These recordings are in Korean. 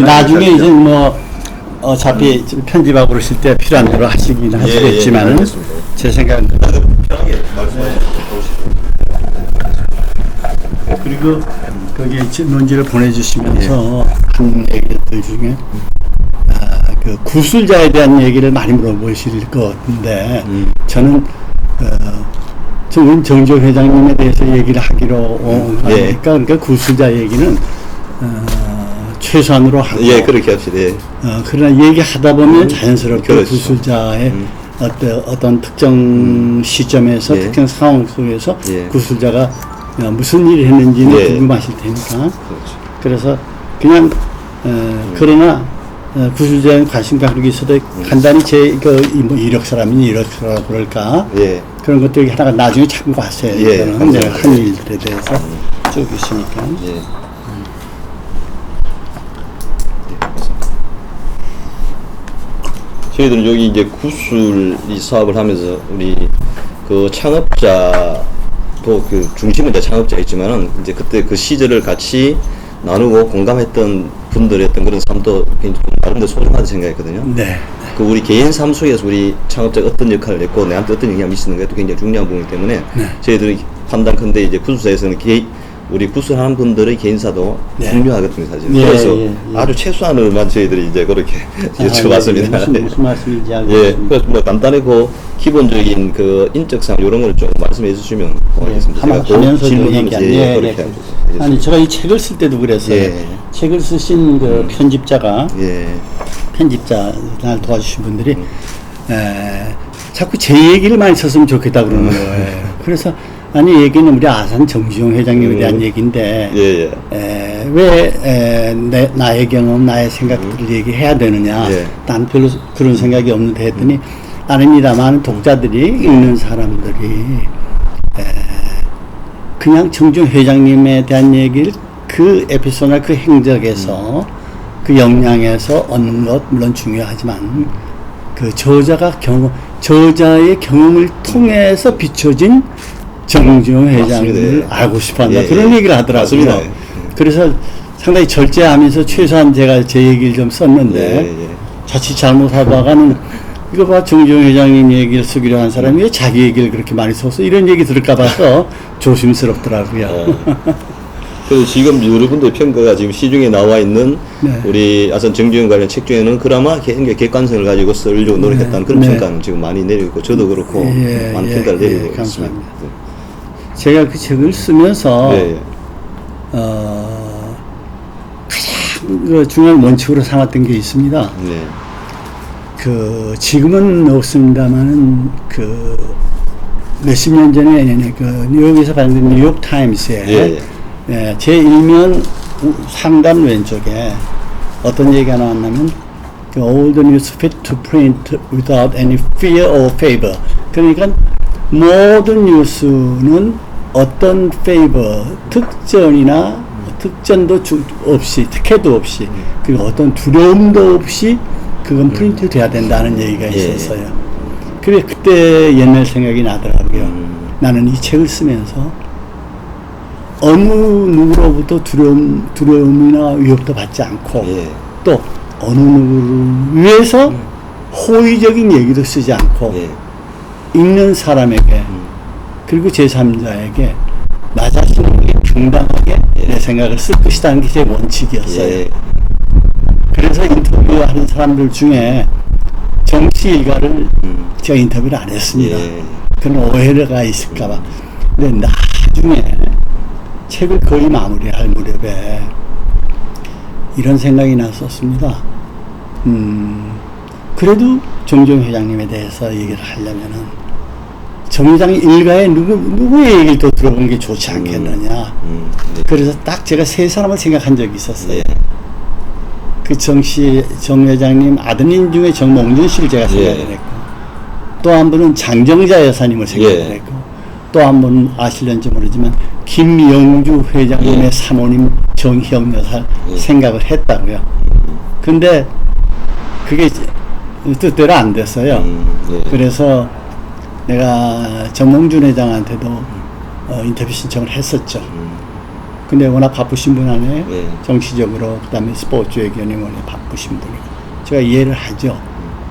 나중에 이제 뭐 어차피 편집하고 그러실 때 필요한 대로 하시긴 하시겠지만은 알겠습니다. 제 생각은 편하게 말씀하시죠. 그리고 거기 논지를 보내주시면서 한 얘기들 중에 그 구술자에 대한 얘기를 많이 물어보실 것 같은데 저는 정조 회장님에 대해서 얘기를 하기로 하니까 그러니까 구술자 얘기는 최소한으로 하고 예, 그렇게 합시다. 예. 그러나 얘기하다 보면 자연스럽게 그렇죠. 구술자의 어떤 특정 시점에서 예. 특정 상황 속에서 예. 구술자가 무슨 일을 했는지는 예. 궁금하실 테니까 그렇죠. 그래서 그냥 그러나 구술자에 관심 가지고 있어도 간단히 뭐 이력서라면 이력서라고 그럴까 예. 그런 것들이 하나가 나중에 참고하세요. 예, 저는 감사합니다. 내가 한 일들에 대해서 쭉 있으니까. 예. 저희들은 여기 이제 구술 이 사업을 하면서 우리 그 창업자도 그 중심은 이제 창업자였지만은 이제 그때 그 시절을 같이 나누고 공감했던 분들의 어떤 그런 삶도 굉장히 나름대로 소중하다 생각했거든요. 네. 그 우리 개인 삶 속에서 우리 창업자가 어떤 역할을 했고 내한테 어떤 영향을 미치는 것도 굉장히 중요한 부분이기 때문에 저희들이 판단컨대 이제 구술사에서는 우리 구술하는 분들의 개인사도 네. 중요하거든요, 사실. 예, 그래서 예, 예. 아주 최소한으로만 저희들이 이제 그렇게 여쭤봤습니다. 예, 무슨 말씀인지 예, 알겠습니다. 그래서 뭐 간단히 그 기본적인 그 인적상 이런 걸 좀 말씀해 주시면 고맙겠습니다. 제가 그 하면서 질문하면서 얘기한 그렇게 아니 제가 이 책을 쓸 때도 그랬어요. 예. 책을 쓰신 그 편집자가 예, 편집자 날 도와주신 분들이 자꾸 제 얘기를 많이 썼으면 좋겠다 그러는 거예요. 그래서 아니 얘기는 우리 아산 정지용 회장님에 대한 얘기인데 예, 왜 나의 경험, 나의 생각들을 얘기해야 되느냐? 예. 난 별로 그런 생각이 없는데 했더니 아닙니다. 많은 독자들이 읽는 사람들이 그냥 정지용 회장님에 대한 얘기를 그 에피소드나 그 행적에서 그 역량에서 얻는 것 물론 중요하지만 그 저자의 경험을 통해서 비춰진 정지용 회장님을 맞습니다. 알고 싶어한다. 예, 그런 예. 얘기를 하더라고요. 맞습니다. 그래서 상당히 절제하면서 최소한 제가 제 얘기를 좀 썼는데 예, 예. 자칫 잘못하다가는 이거 봐 정지용 회장님 얘기를 쓰기로 한 사람이 왜 자기 얘기를 그렇게 많이 써서 이런 얘기 들을까 봐서 조심스럽더라고요. 그래서 지금 여러분들 평가가 지금 시중에 나와 있는 네. 우리 아산 정지용 관련 책 중에는 그나마 굉장히 객관성을 가지고 쓰려고 노력했다는 그런 네. 평가는 지금 많이 내리고 있고 저도 그렇고 예, 많은 예, 평가를 예, 내리고 있습니다. 감사합니다. 제가 그 책을 쓰면서 예, 예. 가장 그 중요한 원칙으로 삼았던 게 있습니다. 네. 그 지금은 없습니다만은 그 몇십 년 전에 그 뉴욕에서 발행된 뉴욕 타임스에 예, 제 일면 상단 왼쪽에 어떤 얘기가 나왔냐면 그 all the news fit to print without any fear or favor. 그러니까 모든 뉴스는 어떤 favor, 특전이나 특전도 없이, 특혜도 없이, 그리고 어떤 두려움도 없이 그건 프린트 돼야 된다는 얘기가 있었어요. 그래 그때 옛날 생각이 나더라고요. 나는 이 책을 쓰면서 어느 누구로부터 두려움이나 위협도 받지 않고 예. 또 어느 누구를 위해서 호의적인 얘기도 쓰지 않고 예. 읽는 사람에게 그리고 제3자에게 나 자신에게平당하게 내 생각을 쓸 것이라는 게 제 원칙이었어요. 예. 그래서 인터뷰하는 사람들 중에 정치 일가를 제가 인터뷰를 안 했습니다. 예. 그런 오해가 있을까봐. 근데 나중에 책을 거의 마무리할 무렵에 이런 생각이 났었습니다. 그래도 정지용 회장님에 대해서 얘기를 하려면은 정 회장이 일가에 누구의 얘기를 또 들어본 게 좋지 않겠느냐. 네. 그래서 딱 제가 세 사람을 생각한 적이 있었어요. 예. 그 정 회장님 아드님 중에 정몽준 씨를 제가 생각을 예. 했고, 또 한 분은 장정자 여사님을 생각을 예. 했고, 또 한 분은 아실는지 모르지만 김영주 회장님의 예. 사모님 정희영 여사 생각을 했다고요. 근데 그게 뜻대로 안 됐어요. 예. 그래서 내가 정몽준 회장한테도 인터뷰 신청을 했었죠. 근데 워낙 바쁘신 분 아니에요. 네. 정치적으로 그다음에 스포츠 의견이 워낙 바쁘신 분이고 제가 이해를 하죠.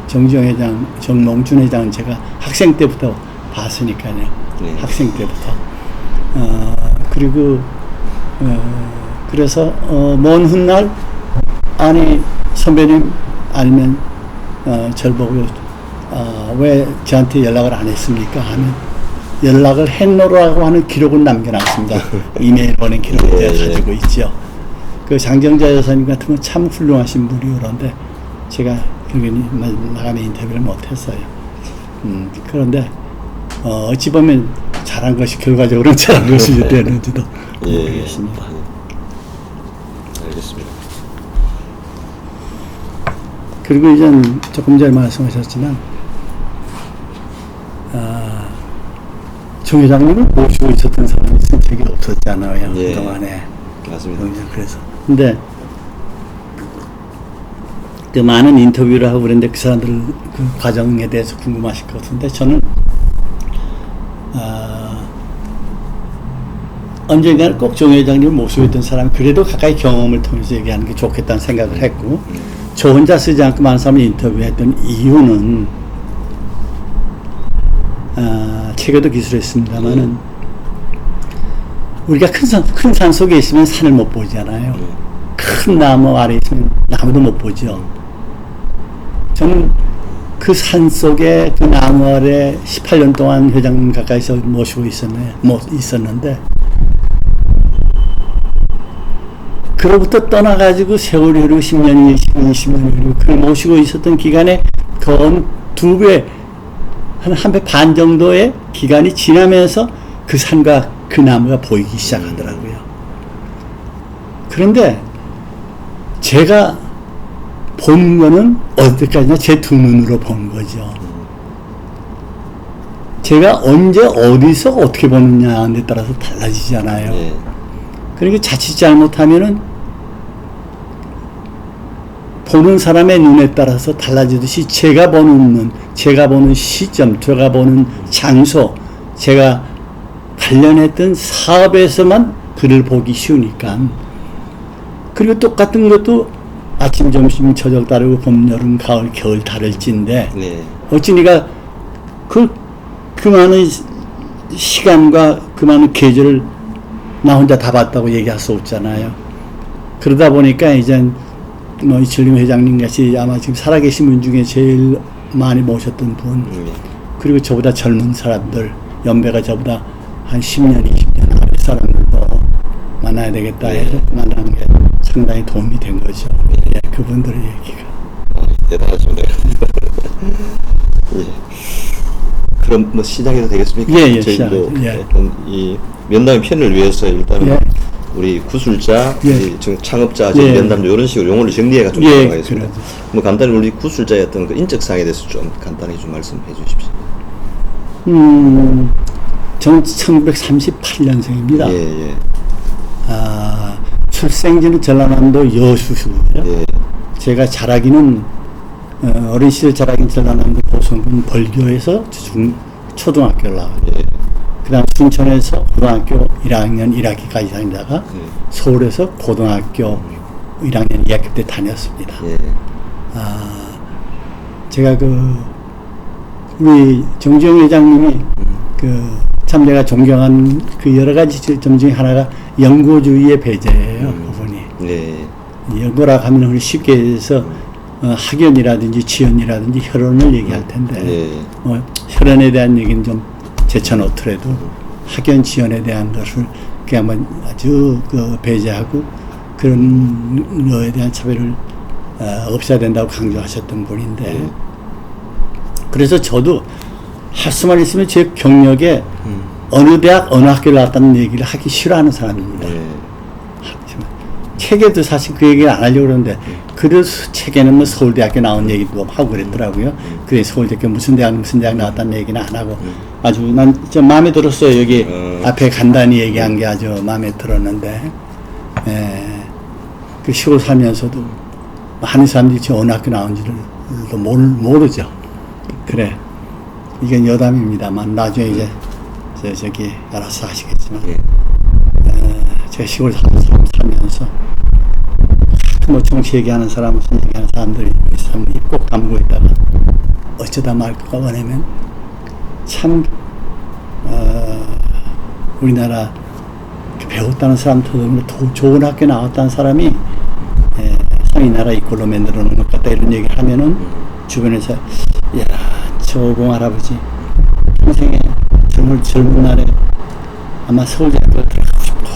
정지영 회장, 정몽준 회장은 제가 학생 때부터 봤으니까요. 네. 학생 때부터. 그리고 그래서 먼 훗날 아니 선배님 아니면 저를 보고 왜 저한테 연락을 안 했습니까 하면 연락을 했노라고 하는 기록은 남겨놨습니다. 이메일 보낸 기록을 제가 가지고 있죠. 그 장정자 여사님 같은 건 참 훌륭하신 분이 그런데 제가 결국엔 나가면 인터뷰를 못했어요. 그런데 어찌 보면 잘한 것이 결과적으로는 잘한 것이 되는지도 모르겠습니다. 알겠습니다. 그리고 이제 조금 전에 말씀하셨지만 정 회장님을 모시고 있었던 사람이 쓴 적이 없었잖아요. 예. 그동안에. 맞습니다. 그래서 근데 그 많은 인터뷰를 하고 그랬는데 그 사람들 그 과정에 대해서 궁금하실 것 같은데 저는 언젠가는 꼭 정 회장님을 모시고 있던 사람이 그래도 가까이 경험을 통해서 얘기하는 게 좋겠다는 생각을 했고 저 혼자 쓰지 않고 많은 사람을 인터뷰했던 이유는 책에도 기술했습니다만은 우리가 큰 산 속에 있으면 산을 못 보잖아요. 큰 나무 아래 있으면 나무도 못 보죠. 저는 그 산 속에 그 나무 아래 18년 동안 회장님 가까이서 모시고 있었는데 그로부터 떠나가지고 세월이 흐르고 10년이 20년이 흐르고 그걸 모시고 있었던 기간에 건 2배 한 배 반 정도의 기간이 지나면서 그 산과 그 나무가 보이기 시작하더라고요. 그런데 제가 본 거는 어디까지나 제 두 눈으로 본 거죠. 제가 언제 어디서 어떻게 보느냐에 따라서 달라지잖아요. 예. 그러니까 자칫 잘못하면은 보는 사람의 눈에 따라서 달라지듯이 제가 보는 눈, 제가 보는 시점, 제가 보는 장소, 제가 관련했던 사업에서만 글을 보기 쉬우니까. 그리고 똑같은 것도 아침, 점심, 저녁 다르고 봄, 여름, 가을, 겨울 다를진데 네. 어찌 네가 그 많은 시간과 그 많은 계절을 나 혼자 다 봤다고 얘기할 수 없잖아요. 그러다 보니까 이제 이철림 회장님 같이 아마 지금 살아계신 분 중에 제일 많이 모셨던 분, 그리고 저보다 젊은 사람들, 연배가 저보다 한 10년, 20년 아래 사람들도 만나야 되겠다 해서 만나는 게 상당히 도움이 된 거죠. 예, 그분들의 얘기가. 대단하십니다. 예. 그럼 뭐 시작해도 되겠습니까? 예, 저희도 예. 이 면담의 편을 위해서 일단은 예. 우리 구술자, 예. 우리 지금 창업자, 예. 면담자 이런 식으로 용어를 정리해가 좀 예, 들어가겠습니다. 뭐 간단히 우리 구술자의 어떤 그 인적 사항에 대해서 좀 간단히 좀 말씀해 주십시오. 저는 1938년생입니다. 예. 출생지는 전라남도 여수시고요. 예. 제가 자라기는 어린 시절 자라기는 전라남도 보성군 벌교에서 초등학교를 나왔어요. 예. 그 다음 순천에서 고등학교 1학년 1학기까지 다니다가 서울에서 고등학교 1학년 2학기 때 다녔습니다. 예. 제가 우리 정지영 회장님이 참 내가 존경한 그 여러 가지 점 중에 하나가 연고주의의 배제예요. 그분이. 네. 연고라고 하면 우리 쉽게 해서 학연이라든지 지연이라든지 혈연을 얘기할 텐데 네. 혈연에 대한 얘기는 좀 제쳐놓더라도 학연 지연에 대한 것을 그냥 아주 배제하고 그런 거에 대한 차별을 없애야 된다고 강조하셨던 분인데 그래서 저도 할 수만 있으면 제 경력에 어느 대학 어느 학교를 나왔다는 얘기를 하기 싫어하는 사람입니다. 책에도 사실 그 얘기를 안 하려고 그러는데 그래도 책에는 뭐 서울대학교 나온 얘기도 하고 그랬더라고요. 그래 서울대학교 무슨 대학 나왔다는 얘기는 안 하고 아주 난 좀 마음에 들었어요. 여기 앞에 간단히 얘기한 게 아주 마음에 들었는데 그 시골 살면서도 많은 사람들이 저 어느 학교 나온지를 모르죠. 그래 이건 여담입니다만 나중에 이제 저기 알아서 하시겠지만 제가 시골 살면서 뭐 정치 얘기하는 사람, 무슨 얘기하는 사람들이 있으면 입 꼭 다물고 있다가 어쩌다 말까 하냐면 참 우리나라 배웠다는 사람도 더 좋은 학교 나왔다는 사람이 이 나라 이꼴로 만들어 놓은 것 같다 이런 얘기를 하면은 주변에서 야, 저 오공 할아버지 평생에 젊은 날에 아마 서울대학교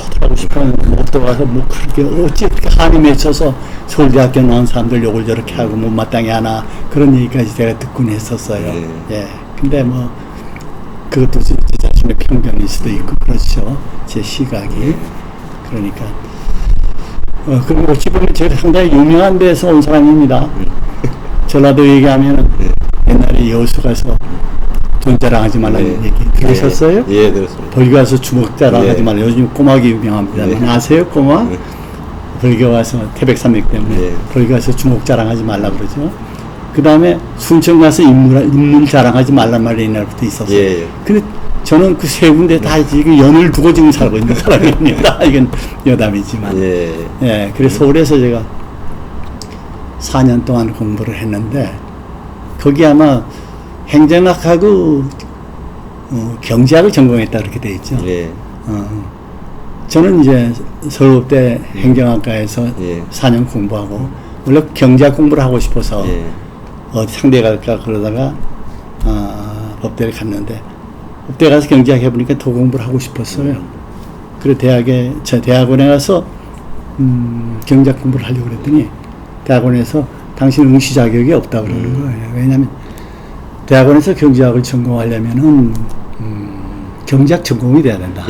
들어가고 싶었는데 못 들어가서 뭐 그렇게 어찌 그렇게 한이 맺혀서 서울대학교 나온 사람들 욕을 저렇게 하고 못마땅히 하나 그런 얘기까지 제가 듣곤 했었어요. 예. 근데 뭐 그것도 제 자신의 편견일 수도 있고 그렇죠. 제 시각이. 그러니까 그리고 어찌 보면 제가 상당히 유명한 데서 온 사람입니다. 전라도 얘기하면 옛날에 여수 가서 돈 자랑하지 말라는 얘기 들으셨어요? 예, 들었습니다. 거기 가서 주먹 자랑하지 말라. 요즘 꼬막이 유명합니다. 아세요, 꼬막? 거기 와서 태백산맥 때문에 거기 가서 주먹 자랑하지 말라 그러죠. 그 다음에 순천 가서 인물 자랑하지 말란 말이 옛날부터 있었어요. 근데 저는 그 세 군데 다 지금 연을 두고 지금 살고 있는 사람입니다. 이건 여담이지만. 예, 그래서 서울에서 제가 4년 동안 공부를 했는데, 거기 아마 행정학하고 경제학을 전공했다 그렇게 돼 있죠. 저는 이제 서울대 행정학과에서 4년 공부하고, 원래 경제학 공부를 하고 싶어서 어디 상대 갈까 그러다가 법대를 갔는데, 법대 가서 경제학 해보니까 더 공부를 하고 싶었어요. 그래서 대학원에 가서 경제학 공부를 하려고 그랬더니 대학원에서 당신 응시 자격이 없다고 그러는 거예요. 왜냐하면 대학원에서 경제학을 전공하려면은 경제학 전공이 돼야 된다.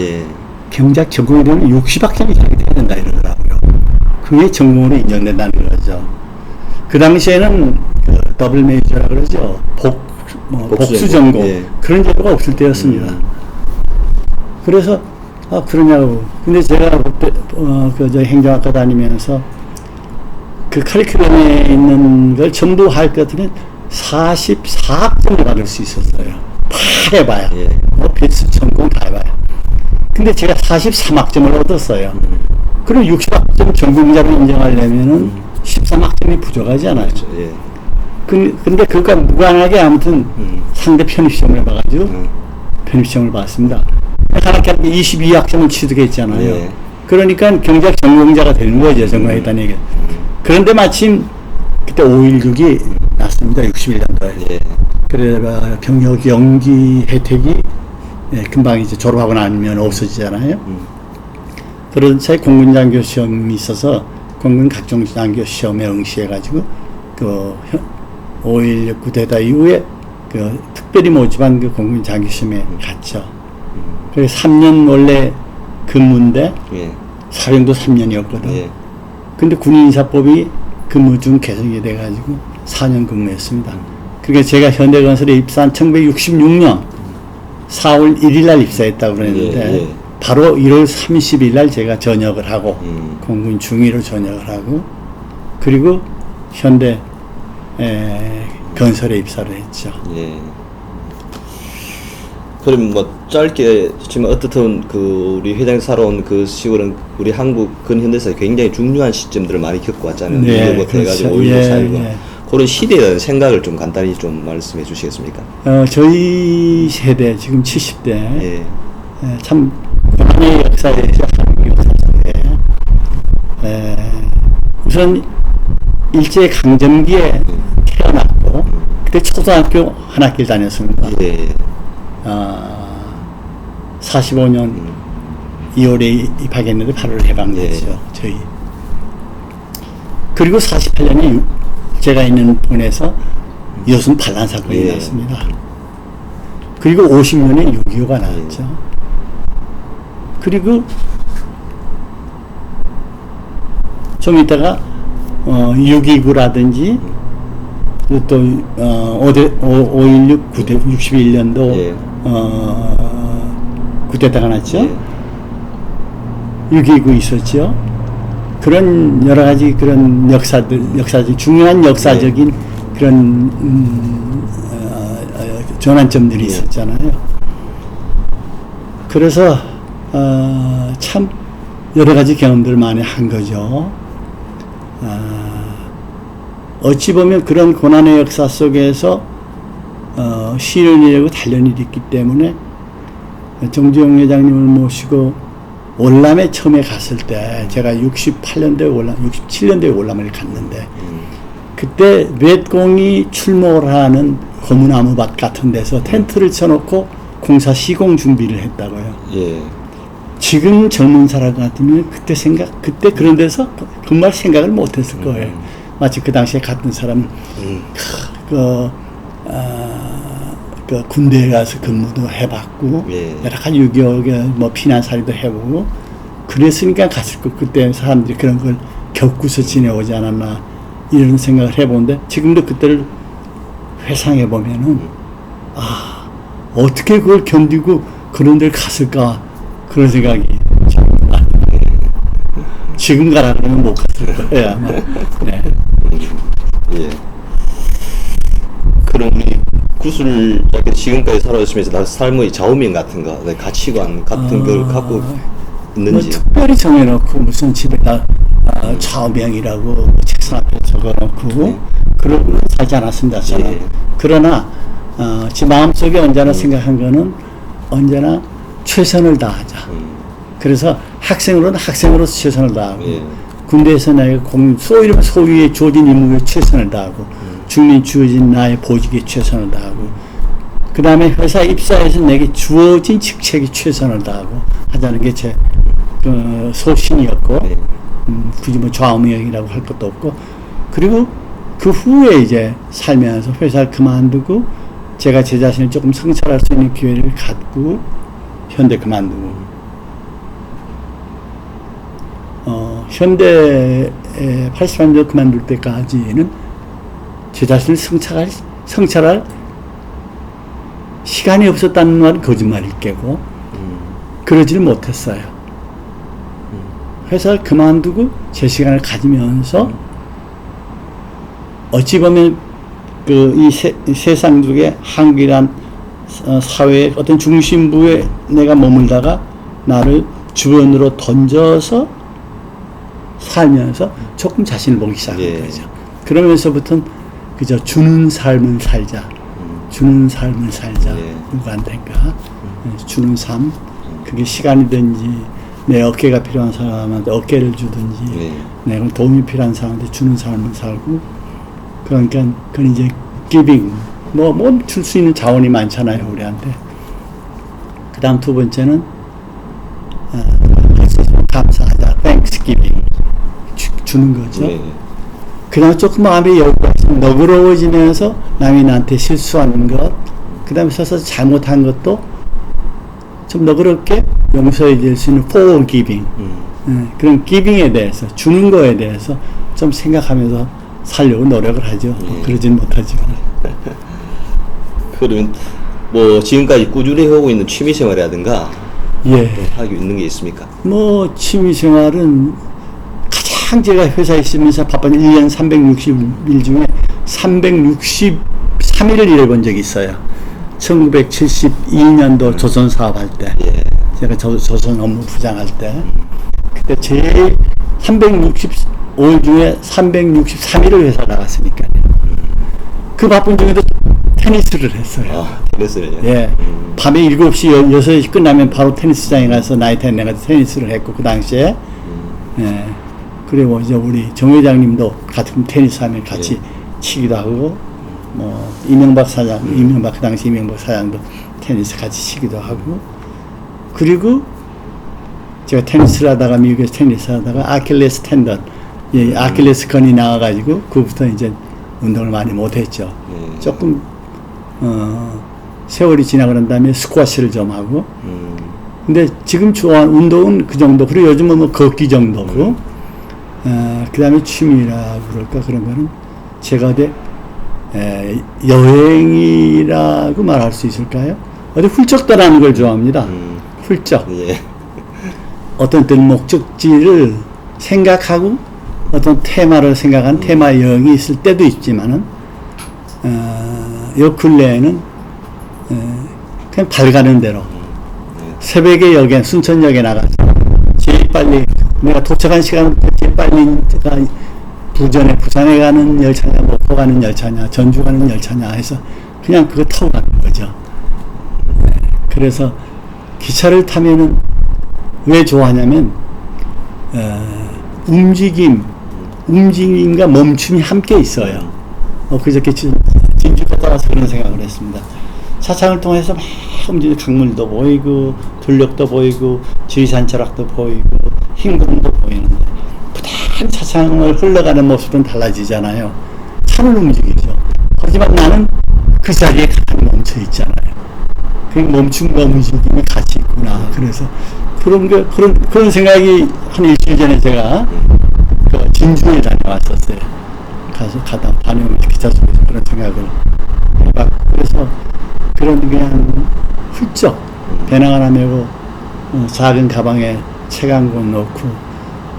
경제학 전공이 되면 60학점이 돼야 된다 이러더라고요. 그게 전공으로 인정된다는 거죠. 그 당시에는 그 더블 메이저라 그러죠. 복수 전공 그런 제도가 없을 때였습니다. 그래서 그러냐고. 근데 제가 저 행정학과 다니면서 그 커리큘럼에 있는 걸 전부 할 것 같으면 44학점을 받을 수 있었어요. 다 해봐야. 뭐 필수 전공 다 해봐야. 근데 제가 43학점을 얻었어요. 그럼 60학점 전공자를 인정하려면은 13학점이 부족하잖아요. 근데 그것과 무관하게 아무튼 상대 편입시험을 해봐가지고 편입시험을 봤습니다. 하나께 22학점을 취득했잖아요. 그러니까 경제학 전공자가 되는 거죠. 전공했다는 얘기. 그런데 마침 그때 5.16이 났습니다. 61년도에. 그래서 병역 연기 혜택이 금방 이제 졸업하고 나면 없어지잖아요. 그런 차에 공군장교 시험이 있어서 공군 각종 장교 시험에 응시해가지고 그 5.16 쿠데타 이후에 그 특별히 모집한 그 공군 장교 시험에 갔죠. 그래서 3년 원래 근무인데 사령도 3년이었거든. 근데 군인인사법이 근무 중 개정이 돼가지고 4년 근무했습니다. 그러니까 제가 현대건설에 입사한 1966년 4월 1일 날 입사했다고 그랬는데 바로 1월 30일 날 제가 전역을 하고 공군 중위로 전역을 하고 그리고 현대 건설에 입사를 했죠. 그럼 뭐 짧게 지금 어떻든 그 우리 회장이 살아온 그 시골은 우리 한국 근현대사에 굉장히 중요한 시점들을 많이 겪고 왔잖아요. 그렇죠. 해가지고 5.16 그런 시대에 대한 생각을 좀 간단히 좀 말씀해 주시겠습니까? 저희 세대 지금 70대 참 고난의 역사에 한국 역사 속에 우선 일제 강점기에 태어났고 그때 초등학교 한 학기를 다녔습니다. 45년 2월에 입학했는데 8월 해방됐죠. 저희. 그리고 48년에 제가 있는 분에서 여순 반란 사건이 났습니다. 그리고 50년에 6.25가 나왔죠. 그리고 좀 이따가 6.29라든지 또 5.16 61년도 쿠데타가 났죠. 6.29 있었죠. 그런 여러 가지 그런 역사적 중요한 역사적인 그런 전환점들이 있었잖아요. 그래서 참 여러 가지 경험들을 많이 한 거죠. 어찌 보면 그런 고난의 역사 속에서 시인을 이루고 단련이 있기 때문에 정주영 회장님을 모시고 월남에 처음에 갔을 때 제가 67년도에 월남을 갔는데 그때 вет공이 출몰을 하는 고무나무밭 같은 데서 텐트를 쳐놓고 공사 시공 준비를 했다고요. 예. 지금 젊은 사람 같으면 그때 그런 데서 정말 생각을 못했을 거예요. 마치 그 당시에 갔던 사람 그 군대에 가서 근무도 해봤고 예. 여러 가지 6.25에 뭐 피난살이도 해보고 그랬으니까 갔을 거. 그때 사람들이 그런 걸 겪고서 지내오지 않았나 이런 생각을 해보는데 지금도 그때를 회상해 보면은 어떻게 그걸 견디고 그런 데를 갔을까 그런 생각이 지금 가라 그러면 못 갔을 거예요 아마. 네. 예. 그럼 우리 구슬자께 지금까지 살아오시면서 나 삶의 좌우명 같은 거, 내 가치관 같은 걸 갖고 뭐 있는지. 특별히 정해놓고 무슨 집에다 좌우명이라고 책상 앞에 적어놓고 그러고 살지 않았습니다 저는. 예. 그러나 제 마음속에 언제나 생각한 거는 언제나 최선을 다하자. 그래서 학생으로는 학생으로서 최선을 다하고 예. 군대에서 내가 소위에 주어진 임무에 최선을 다하고 주민이 주어진 나의 보직에 최선을 다하고 그 다음에 회사에 입사해서 내게 주어진 직책에 최선을 다하고 하자는 게 제 소신이었고 예. 굳이 뭐 좌우명이라고 할 것도 없고 그리고 그 후에 이제 살면서 회사를 그만두고 제가 제 자신을 조금 성찰할 수 있는 기회를 갖고 현대 그만두고 현대에 83년 그만둘 때까지는 제 자신을 성찰할 시간이 없었다는 말은 거짓말일 게고 그러지를 못했어요. 회사를 그만두고 제 시간을 가지면서 어찌 보면 이 세상 속에 한국이란 사회의 어떤 중심부에 내가 머물다가 나를 주변으로 던져서 살면서 조금 자신을 보기 시작한 예. 거죠. 그러면서부터는 그저 주는 삶을 살자. 주는 삶을 살자. 예. 누구한테인가. 주는 삶. 그게 시간이든지 내 어깨가 필요한 사람한테 어깨를 주든지 예. 내가 도움이 필요한 사람한테 주는 삶을 살고 그러니까 그건 이제 giving. 뭐 줄 수 있는 자원이 많잖아요. 우리한테. 그 다음 두 번째는 감사하자. Thanksgiving. 주는 거죠. 예. 그다음에 조금 마음이 너그러워지면서 남이 나한테 실수하는 것, 그 다음에 서서 잘못한 것도 좀 너그럽게 용서해 줄 수 있는 forgiving. 그런 giving에 대해서, 주는 거에 대해서 좀 생각하면서 살려고 노력을 하죠. 그러진 못하지만. 그러면 뭐 지금까지 꾸준히 하고 있는 취미 생활이라든가 예. 하고 있는 게 있습니까? 뭐 취미 생활은 가장 제가 회사에 있으면서 바쁜 1년 360일 중에 363일을 일해본 적이 있어요. 1972년도 조선 사업할 때, 예. 제가 조선 업무 부장할 때, 그때 제일 365일 중에 363일을 회사 나갔으니까요. 그 바쁜 중에도 테니스를 했어요. 테니스를요? 예. 밤에 7시, 6시 끝나면 바로 테니스장에 가서 나이트 내가 테니스를 했고, 그 당시에. 예. 그리고 이제 우리 정 회장님도 같은 테니스 하면 같이 치기도 하고, 뭐, 이명박 그 당시 이명박 사장도 테니스 같이 치기도 하고, 그리고 제가 테니스를 하다가, 미국에서 테니스 하다가 아킬레스 텐던, 예, 아킬레스 건이 나와가지고, 그부터 이제 운동을 많이 못했죠. 조금, 세월이 지나고 난 다음에 스쿼시를 좀 하고, 근데 지금 좋아하는 운동은 그 정도, 그리고 요즘은 뭐 걷기 정도고, 그 다음에 취미라 그럴까, 그런 거는 제가 여행이라고 말할 수 있을까요? 어디 훌쩍 떠나는 걸 좋아합니다. 훌쩍. 예. 어떤 때는 목적지를 생각하고 어떤 테마를 생각한 테마 여행이 있을 때도 있지만은, 요 근래에는, 그냥 발 가는 대로 새벽에 순천역에 나가서 제일 빨리 내가 도착한 시간은 빨리 부산에 가는 열차냐, 목포 가는 열차냐, 전주 가는 열차냐 해서 그냥 그거 타고 가는 거죠. 네. 그래서 기차를 타면은 왜 좋아하냐면 움직임과 멈춤이 함께 있어요. 그저께 진주 갔다 와서 그런 생각을 했습니다. 차창을 통해서 막 움직이는 강물도 보이고 들녘도 보이고 지리산철학도 보이고 흰구름도 보이는데 부단 차창을 흘러가는 모습은 달라지잖아요. 차는 움직이죠. 하지만 나는 그 자리에 가만히 멈춰 있잖아요. 그 멈춤과 움직임이 같이 있구나. 그래서 그런 생각이 한 일주일 전에 제가 그 진주에 다녀왔었어요. 가다 다녀오면서 기차 속에서 그런 생각을 막 그래서 그런 그냥 훌쩍 배낭 하나 메고 작은 가방에 책 한 권 넣고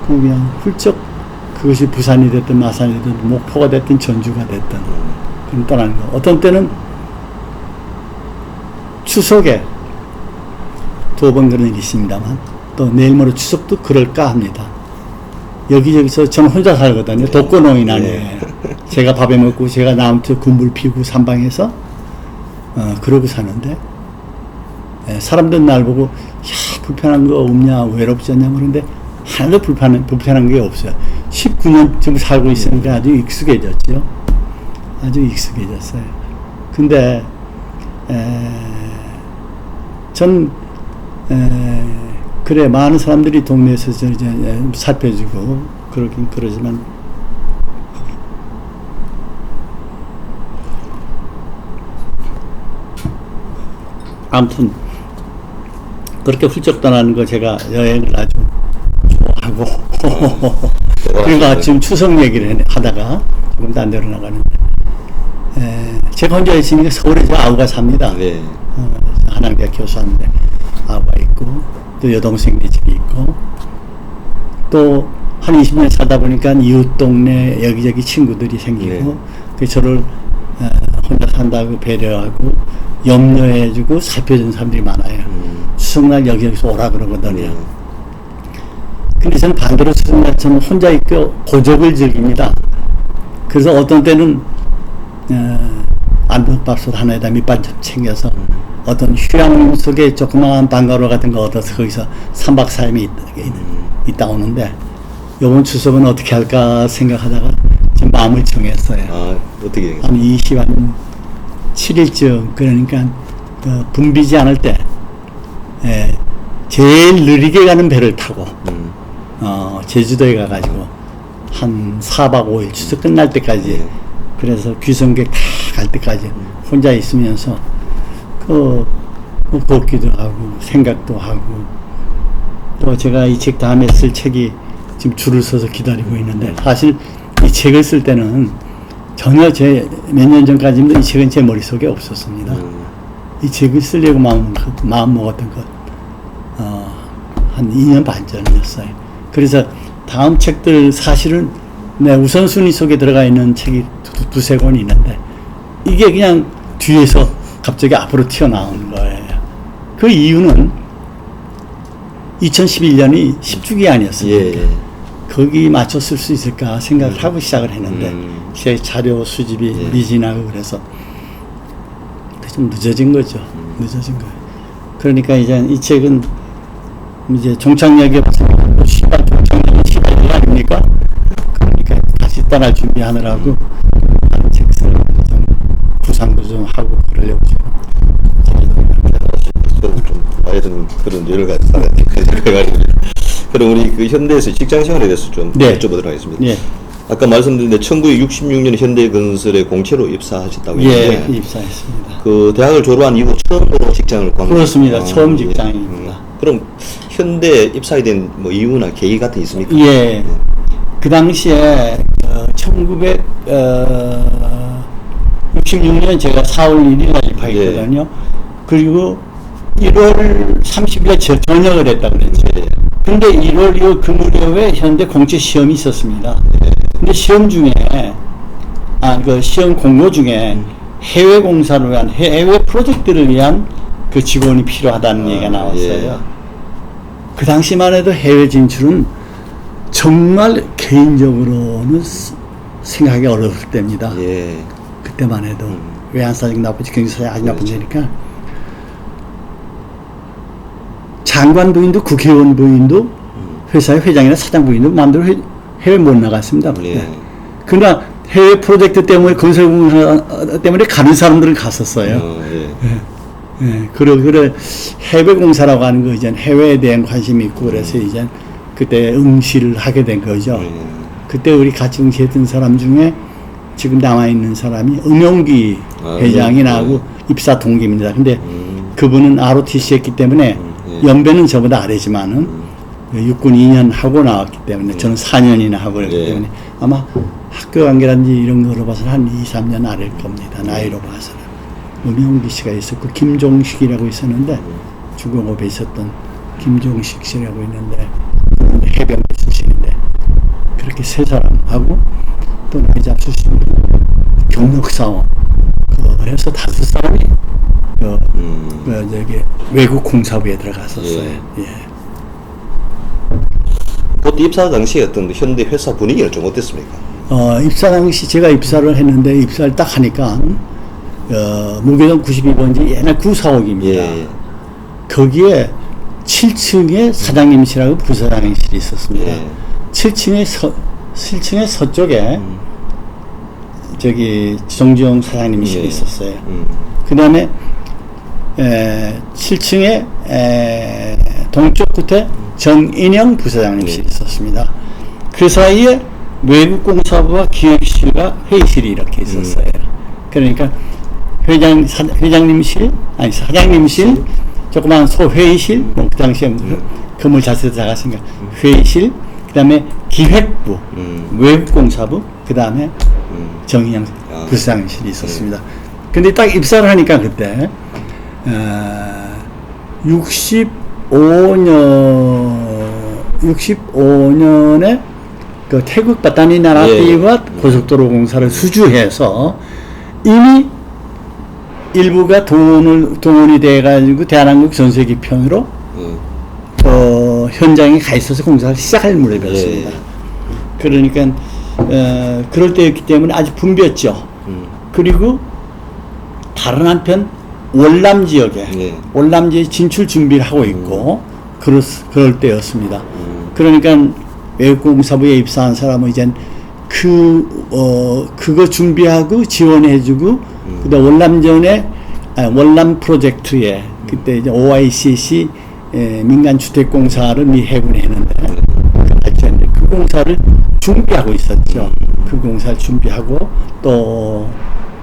그냥 훌쩍 그것이 부산이 됐든 마산이 됐든 목포가 됐든 전주가 됐든 그럼 떠나는 거. 어떤 때는 추석에 2번 그런 일이 있습니다만 또 내일 모레 추석도 그럴까 합니다. 여기저기서 저는 혼자 살거든요. 독거노인 아니에요. 제가 밥에 먹고 제가 나무터 군불 피우고 산방에서 그러고 사는데 사람들 날 보고 야 불편한 거 없냐 외롭지 않냐 그런데 하나도 불편한 게 없어요. 19년쯤 살고 있으니까 아주 익숙해졌죠. 아주 익숙해졌어요. 근데 전 그래 많은 사람들이 동네에서 이제 살펴주고 그러긴 그러지만 아무튼 그렇게 훌쩍 떠나는 거 제가 여행을 아주 좋아하고 그리고 아침 추석 얘기를 하다가 조금 딴 데로 나가는데 제가 혼자 있으니까 서울에 저 아우가 삽니다. 네. 한양대학 교수하는데 아우가 있고 또 여동생네 집이 있고 또 한 20년 살다 보니까 이웃 동네 여기저기 친구들이 생기고 네. 그 저를 혼자 산다고 배려하고 염려해주고 살펴주는 사람들이 많아요. 추석날 여기저기서 오라 그러거든요. 근데 저는 반대로 추석날 저는 혼자 있고 고적을 즐깁니다. 그래서 어떤 때는 안동밥솥 하나에다 밑반찬 챙겨서 어떤 휴양 속에 조그마한 방가로 같은 거 얻어서 거기서 3박 4일이 있다 오는데 이번 추석은 어떻게 할까 생각하다가 좀 마음을 정했어요. 아, 어떻게 한 27일쯤 그러니까 붐비지 않을 때 제일 느리게 가는 배를 타고 제주도에 가가지고 한 4박 5일 추석 끝날 때까지 그래서 귀성객 다 갈 때까지 혼자 있으면서 걷기도 하고 생각도 하고 또 제가 이 책 다음에 쓸 책이 지금 줄을 서서 기다리고 있는데 사실 이 책을 쓸 때는 전혀 몇 년 전까지는 이 책은 제 머릿속에 없었습니다. 이 책을 쓰려고 마음 먹었던 것 한 2년 반 전이었어요. 그래서 다음 책들 사실은 내 우선순위 속에 들어가 있는 책이 두세 권이 있는데 이게 그냥 뒤에서 갑자기 앞으로 튀어나오는 거예요. 그 이유는 2011년이 10주기 아니었습니까? 예. 거기 맞춰 쓸 수 있을까 생각을 하고 시작을 했는데 제 자료 수집이 미진하고 그래서 좀 늦어진 거죠. 늦어진 거예요. 그러니까 이제 이 책은 이제 종착역에 와서 종착역이 시발이 아닙니까? 그러니까 다시 떠날 준비하느라고 다른 책 쓰고 좀 구상도 좀 하고 그러려고 지금. 좀 아예 좀 그런 여러 가지 그럼 우리 그 현대에서 직장 생활에 대해서 좀 여쭤보도록 하겠습니다. 네. 아까 말씀드린 1966년 현대건설에 공채로 입사하셨다고 했는데 입사했습니다. 그 대학을 졸업한 이후 처음으로 직장을 구합니다. 그렇습니다. 처음 직장입니다. 그럼 현대에 입사하게 된 뭐 이유나 계기 같은 게 있습니까? 예. 그 당시에 1966년 제가 4월 1일 날 입학했거든요. 그리고 1월 30일에 전역을 했다고 그랬죠. 근데 1월 2월 그 무렵에 현대 공채 시험이 있었습니다. 근데 시험 중에, 그 시험 공고 중에 해외 공사를 위한, 해외 프로젝트를 위한 그 직원이 필요하다는 얘기가 나왔어요. 그 당시만 해도 해외 진출은 정말 개인적으로는 생각이 어려울 때입니다. 예. 그때만 해도 외환사정 나쁘지 경제사정 아주 나쁜데니까 장관 부인도 국회의원 부인도 회사의 회장이나 사장 부인도 마음대로 해외 못 나갔습니다. 그때. 예. 그러나 해외 프로젝트 때문에 건설공사 때문에 가는 사람들은 갔었어요. 예, 그래 해외 공사라고 하는 거 이제 해외에 대한 관심이 있고 그래서 이제 그때 응시를 하게 된 거죠. 그때 우리 같이 응시했던 사람 중에 지금 남아 있는 사람이 은용기 회장이 나하고 입사 동기입니다. 근데 그분은 ROTC 했기 때문에 연배는 저보다 아래지만은 육군 2년 하고 나왔기 때문에 저는 4년이나 하고 그랬기 때문에 아마 학교 관계라든지 이런 거로 봐서는 한 2, 3년 아래일 겁니다. 나이로 봐서는. 은용기 씨가 있었고 김종식이라고 있었는데 중공업에 있었던 김종식 씨라고 있는데 해병대 출신인데 그렇게 세 사람하고 또 나이잡 출신 경력사원 그래서 5사람이 저기 외국 공사부에 들어갔었어요. 예. 그때 입사 당시에 어떤 현대 회사 분위기는 좀 어땠습니까? 입사 당시 제가 입사를 했는데 입사를 딱 하니까 무교동 92번지 옛날 구사옥입니다. 예. 거기에 7층에 사장님실하고 부사장님실이 있었습니다. 예. 7층의 서쪽에 저기 정주영 사장님실이 있었어요. 그 다음에 7층에 동쪽 끝에 정인영 부사장님실이 있었습니다. 그 사이에 외국공사부와 기획실과 회의실이 이렇게 있었어요. 그러니까 회장님실, 아니 사장님실, 조그만 소회의실, 뭐 그 당시에 건물 자체도 작았으니까 회의실, 그 다음에 기획부, 외국공사부, 그 다음에 정인영 부사장실이 있었습니다. 근데 딱 입사를 하니까 그때 65년에 그 태국 바타니 나라티와 고속도로 공사를 수주해서 이미 일부가 동원이 돼가지고 대한항공 전세기편으로 현장에 가 있어서 공사를 시작할 무렵이었습니다. 그러니까 그럴 때였기 때문에 아주 붐볐죠. 그리고 다른 한편 월남 지역에 월남 지역에 진출 준비를 하고 있고 그럴 때였습니다. 그러니까 외국공사부에 입사한 사람은 이제 그거 준비하고 지원해주고 그다음 월남 프로젝트에 그때 이제 OICC 민간주택공사를 미 해군에 했는데 그 공사를 준비하고 있었죠. 그 공사를 준비하고 또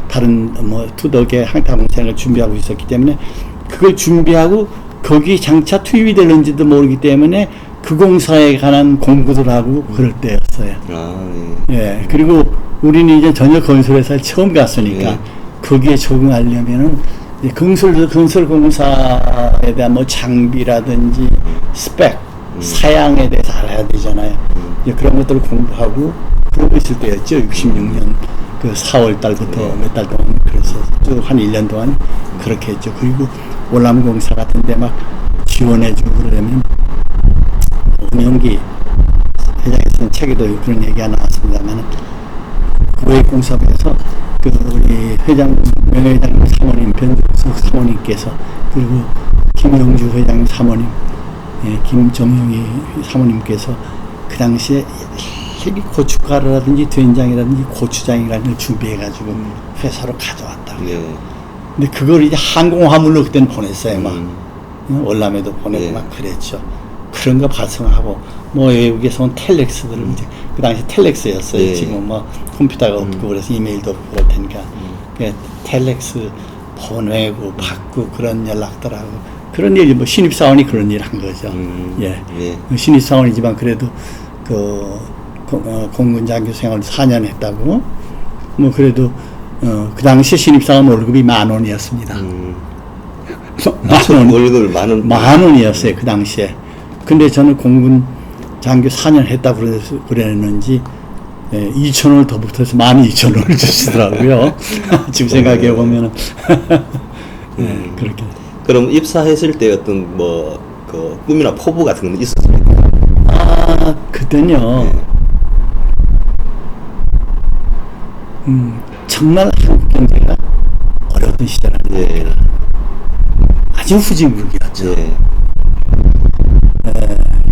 다른 뭐 투덕의 항타공사를 준비하고 있었기 때문에 그걸 준비하고 거기 장차 투입이 될는지도 모르기 때문에 그 공사에 관한 공부를 하고 그럴 때였어요. 예. 그리고 우리는 이제 전혀 건설회사에 처음 갔으니까 거기에 적응하려면은 건설 공사에 대한 뭐 장비라든지 스펙, 사양에 대해서 알아야 되잖아요. 이제 그런 것들을 공부하고 그러고 있을 때였죠. 66년 그 4월 달부터 몇 달 동안 그래서 쭉 한 1년 동안 그렇게 했죠. 그리고 월남공사 같은 데 막 지원해주고 그러면 은영기 회장이 쓴 책에도 그런 얘기가 나왔습니다만 고액공사부에서 그 우리 명예회장님 사모님 변준석 사모님께서 그리고 김영주 회장님 사모님 김정용희 사모님께서 그 당시에 고춧가루라든지 된장이라든지 고추장이라는 걸 준비해가지고 회사로 가져왔다. 근데 그걸 이제 항공화물로 그때는 보냈어요. 막 월남에도 보내고 막 그랬죠. 그런 거 발송하고 뭐 외국에서 온 텔렉스들을 이제 그 당시 텔렉스였어요. 지금 뭐 컴퓨터가 없고 그래서 이메일도 없고 그럴 테니까 텔렉스 보내고 받고 그런 연락들하고 그런 일 뭐 신입사원이 그런 일 한 거죠. 신입사원이지만 그래도 그 공군 장교 생활 4년 했다고 뭐 그래도 그 당시 신입사원 월급이 10,000원이었습니다. 10,000원 월급 10,000원이었어요 그 당시에. 근데 저는 공군 장교 4년 했다고 그랬는지 2,000원을 더 붙어서 12,000원을 주시더라고요. 지금 생각해 보면은 그렇게. 그럼 입사했을 때 어떤 뭐 그 꿈이나 포부 같은 건 있었습니까? 그때는요, 네. 정말 한국 경제가 어려웠던 시절 아닙니까? 예. 아주 후진국이었죠. 예.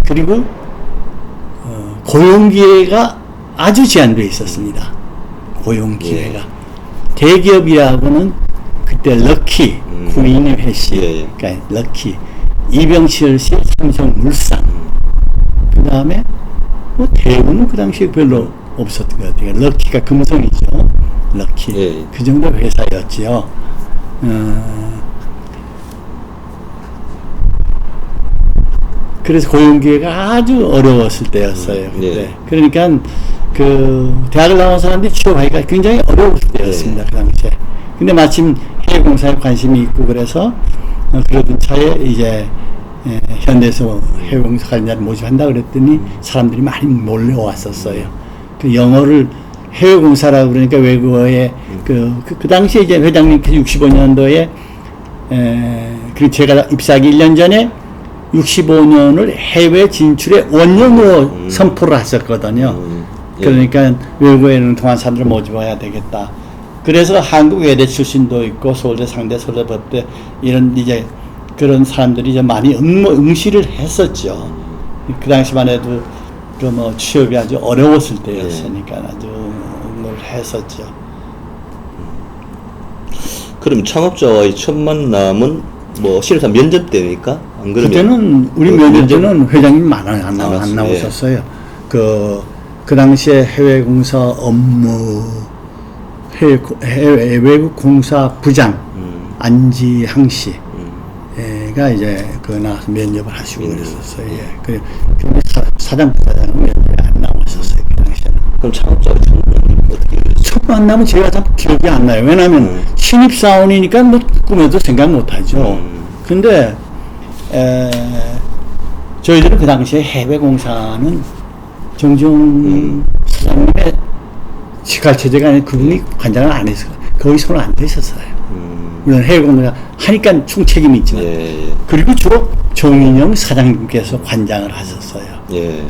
그리고 고용 기회가 아주 제한되어 있었습니다. 고용 기회가. 대기업이라고는 그때 럭키, 구인의 회식, 예. 그러니까 럭키, 이병철씨 삼성물산, 그 다음에 뭐 대우는 그 당시에 별로 없었던 것 같아요. 럭키가 금성이죠. 럭키. 예. 그 정도 회사였지요. 그래서 고용 기회가 아주 어려웠을 때였어요. 그때. 그러니까 그 대학을 나온 사람들이 취업하기가 굉장히 어려웠을 때였습니다. 그 당시에. 근데 마침 해외공사에 관심이 있고 그래서 그러던 차에 이제 현대에서 해외공사 관련자를 모집한다 그랬더니 사람들이 많이 몰려왔었어요. 그 영어를 해외공사라고 그러니까 외국어에 그 당시에 이제 회장님께서 65년도에 그 제가 입사하기 1년 전에 65년을 해외 진출의 원년으로 선포를 하셨거든요. 그러니까 외국에는 통한 사람들을 모집해야 되겠다. 그래서 한국 외대 출신도 있고 서울대, 상대, 서울대법대 이런 이제 그런 사람들이 이제 많이 응시를 했었죠. 그 당시만 해도 그 뭐 취업이 아주 어려웠을 때였으니까 아주 응모를 했었죠. 그럼 창업자와의 첫 만남은 뭐 실상 면접 때입니까? 안 그러면 그때는 우리 면접 때는 회장님 안 나오셨어요. 그 당시에 해외공사 업무 해외 외국 공사 부장 안지항 씨가 이제 그 나와서 면접을 하시고 그랬었어요. 예. 그런데 사장 부사장은 면접에 안 나오셨어요. 그 당시에는. 그럼 창업자의 첫 만남은 어떻게 됐어요? 첫 만남은 제가 참 기억이 안 나요. 왜냐하면 신입사원이니까 뭐 꿈에도 생각 못하죠. 근데 저희들은 그 당시에 해외공사는 정종 사장님의 직할체제가 아니라 그분이 관장을 안 해서 거의 손을 안 대셨어요. 물론 해외공사 하니까 충책임이 있지만 그리고 주로 정인영 사장님께서 관장을 하셨어요. 예.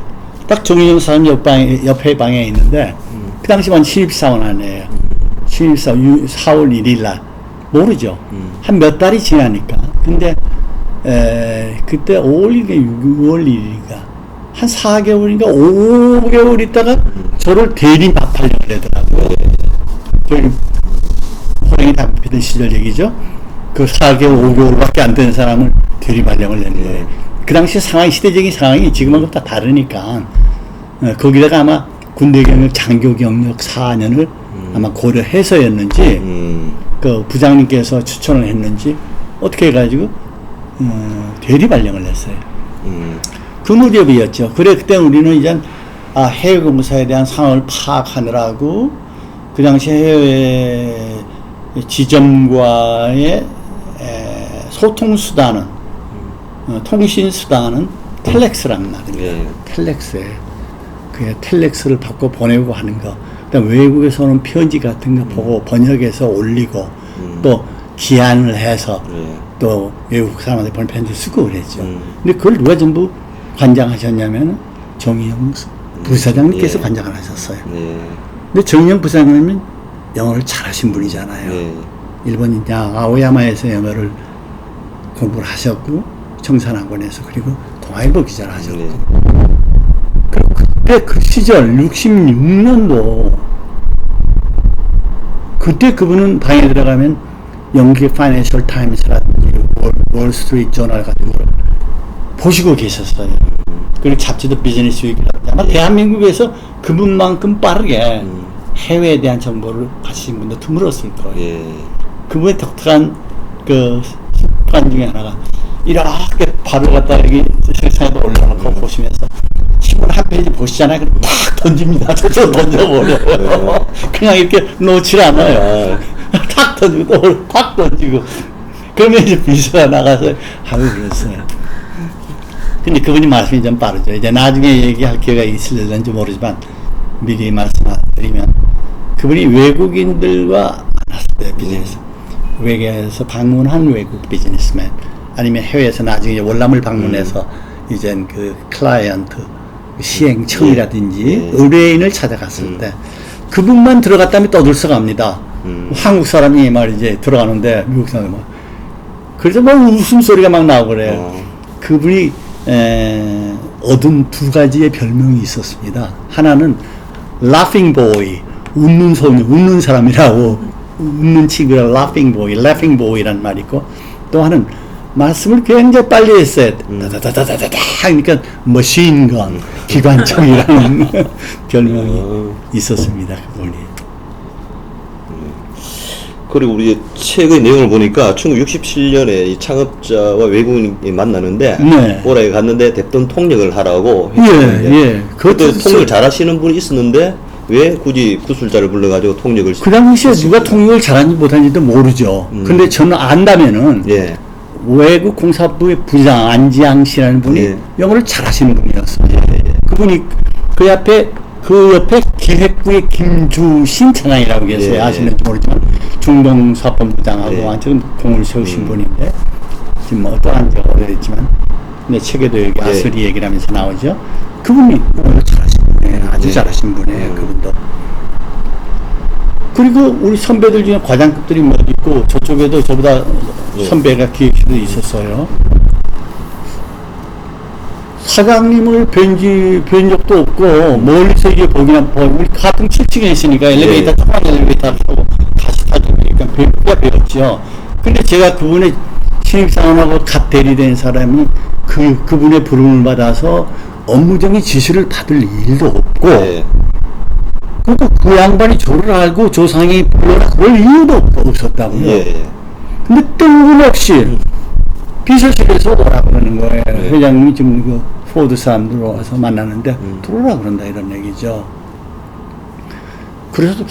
딱 정인영 사장님 옆에 방에 있는데 그 당시만 신입사원 아니에요. 신입사원 4월 1일 날 모르죠. 한 몇 달이 지나니까. 근데 그때 5월 1일인가 6월 1일인가 한 4개월인가 5개월 있다가 저를 대리 맡으려고 그러더라고요. 저희 호랭이 담배 피던 시절 얘기죠. 그 4개월 5개월밖에 안 되는 사람을 대리 발령을 내는 거예요. 그 당시 상황이 시대적인 상황이 지금하고 다 다르니까 거기다가 아마 군대 경력 장교 경력 4년을 아마 고려해서였는지 그 부장님께서 추천을 했는지 어떻게 해가지고 대리 발령을 냈어요. 그 무렵이었죠. 그래 그때 우리는 이제 해외공사에 대한 상황을 파악하느라고 그 당시 해외 지점과의 소통 수단은 통신 수단은 텔렉스란 말입니다. 텔렉스에 그 텔렉스를 받고 보내고 하는 거. 그다음 외국에서 오는 편지 같은 거 보고 번역해서 올리고 또 기한을 해서 또 외국 사람한테 보낸 편지 쓰고 그랬죠. 근데 그걸 누가 전부 관장하셨냐면 정의영 부사장님께서 관장을 하셨어요. 근데 정의영 부사장님은 영어를 잘하신 분이잖아요. 일본인 아오야마에서 영어를 공부를 하셨고 청산학원에서 그리고 동아일보 기자를 하셨고 그리고 그때 그 시절 66년도 그때 그분은 방에 들어가면 영국의 파이낸셜 타임스라든지 월스트리트 저널 같은 걸 보시고 계셨어요. 그리고 잡지도 비즈니스 위크라든지 아마 대한민국에서 그분만큼 빠르게 해외에 대한 정보를 가지신 분도 드물었을 거예요. 그분의 독특한 그 습관 중에 하나가 이렇게 바로 갖다 여기 세상에다 올려놓고 보시면서 신문 한 페이지 보시잖아요. 그럼 탁 던집니다. 저쪽 던져버려요. 그냥 이렇게 놓질 않아요. 탁 던지고 또 탁 던지고 그러면 이제 비서가 나가서 하고 그랬어요. 근데 그분이 말씀이 좀 빠르죠. 이제 나중에 얘기할 기회가 있을는지 모르지만 미리 말씀드리면 그분이 외국인들과 만났을 때 비즈니스 외국에서 방문한 외국 비즈니스맨 아니면 해외에서 나중에 월남을 방문해서 이젠 그 클라이언트 시행청이라든지 예. 의뢰인을 찾아갔을 때 그분만 들어갔다면 떠들썩합니다. 한국 사람이 말이지 들어가는데 미국 사람이 막 그래서 막 웃음소리가 막 나오고 그래요. 그분이 얻은 두 가지의 별명이 있었습니다. 하나는 laughing boy, 웃는 소녀, 웃는 사람이라고, 웃는 친구가 laughing boy라는 말이 있고, 또 하나는 말씀을 굉장히 빨리 했어요. 다다다다다다 하니까 머신건, 기관총이라는 별명이 있었습니다. 그분이. 그리고 우리 책의 내용을 보니까 1967년에 이 창업자와 외국인이 만나는데 네. 오라에 갔는데 대뜸 통역을 하라고 예, 했었는데 예. 그때 통역을 잘하시는 분이 있었는데 왜 굳이 구술자를 불러가지고 통역을 그 당시에 누가 통역을 잘하는지 못하는지도 모르죠. 근데 저는 안다면은 예. 외국 공사부의 부장 안지양 씨라는 분이 예. 영어를 잘하시는 분이었어요. 예. 그분이 그 옆에 기획부의 김주신 차장이라고 계세요. 예. 아시는지 모르지만 중동사법부장하고 예. 완전 공을 세우신 분인데 지금 뭐 어떠한 지가 오래됐지만 내 책에도 여기 아스리 얘기를 하면서 나오죠. 그분이 영어를 잘하신 분이에요. 아주 잘하신 분이에요. 그분도. 그리고 우리 선배들 중에 과장급들이 뭐 있고 저쪽에도 저보다 선배가 기획실도 있었어요. 사장님을 뵌 적도 없고 멀리서 이게 보기나 보고 우리 같은 7층에 있으니까 엘리베이터 조그만 엘리베이터 타고 다시 타고 그러니까 뵈기가 배웠죠. 근데 제가 그분의 신입사원하고 갓 대리된 사람이 그분의 부름을 받아서 업무적인 지시를 받을 일도 없고 예. 그리고 그 양반이 저를 알고 조상이 불러라 그럴 이유도 없었다고요. 예. 근데 뜬금없이 비서실에서 오라 그러는 거예요. 네. 회장님이 지금 그 포드 사람들 와서 만나는데 들어오라 그런다 이런 얘기죠. 그래서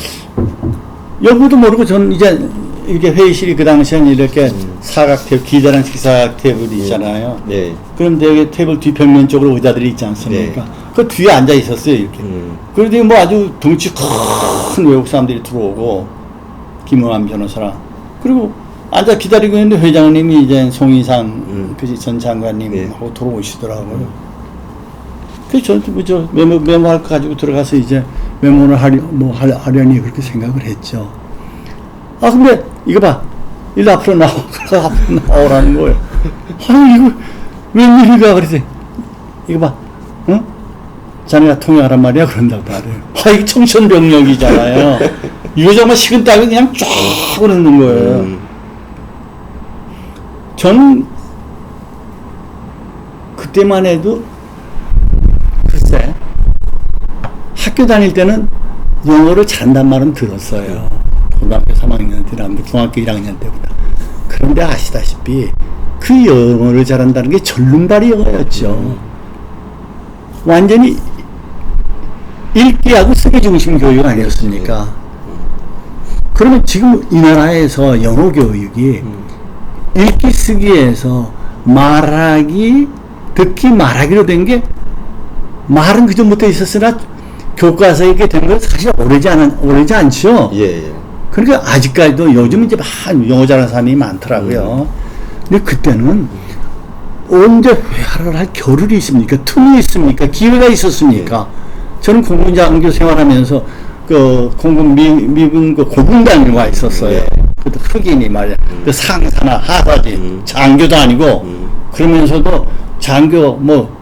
여부도 모르고 저는 이제 이렇게 회의실이 그 당시에는 이렇게 사각 테이블, 기자랑 식사각 테이블이 있잖아요. 예. 그런데 여기 테이블 뒤편면 쪽으로 의자들이 있지 않습니까? 그 뒤에 앉아 있었어요, 이렇게. 그런데 뭐 아주 덩치 큰 외국 사람들이 들어오고, 김응환 변호사랑. 그리고 앉아 기다리고 있는데 회장님이 이제 송이상 전 장관님하고 들어오시더라고요. 그래서 저는 뭐저 메모할 거 가지고 들어가서 이제 메모를 하려니 그렇게 생각을 했죠. 아, 근데 이거 봐. 일로 앞으로 나와. 앞으로 나오라는 거예요. 아유, 이거 웬일이가 그래서 이거 봐. 응? 자네가 통역하란 말이야. 그런다고 말해요. 아, 이게 청천벽력이잖아요. 이거 정말 식은땀이 그냥 쫙 흐르는 거예요. 저는 그때만 해도 글쎄 학교 다닐 때는 영어를 잘한단 말은 들었어요. 고등학교 3학년 때랑 중학교 1학년 때보다. 그런데 아시다시피 그 영어를 잘한다는 게 절름발이 영어였죠. 완전히 읽기하고 쓰기 중심 교육 아니었습니까? 그러면 지금 이 나라에서 영어 교육이 읽기 쓰기에서 말하기 듣기 말하기로 된 게 말은 그전부터 있었으나 교과서에 이렇게 된 건 사실 오래지 않죠. 예. 그러니까 아직까지도 요즘 이제 영어 잘하는 사람이 많더라고요. 근데 그때는 언제 회화를 할 겨를이 있습니까? 틈이 있습니까? 기회가 있었습니까? 저는 공군장교 생활하면서 그 공군 미군 그 고군단에 와 있었어요. 그때 흑인이 말이야. 그 상사나 하사지 장교도 아니고 그러면서도 장교 뭐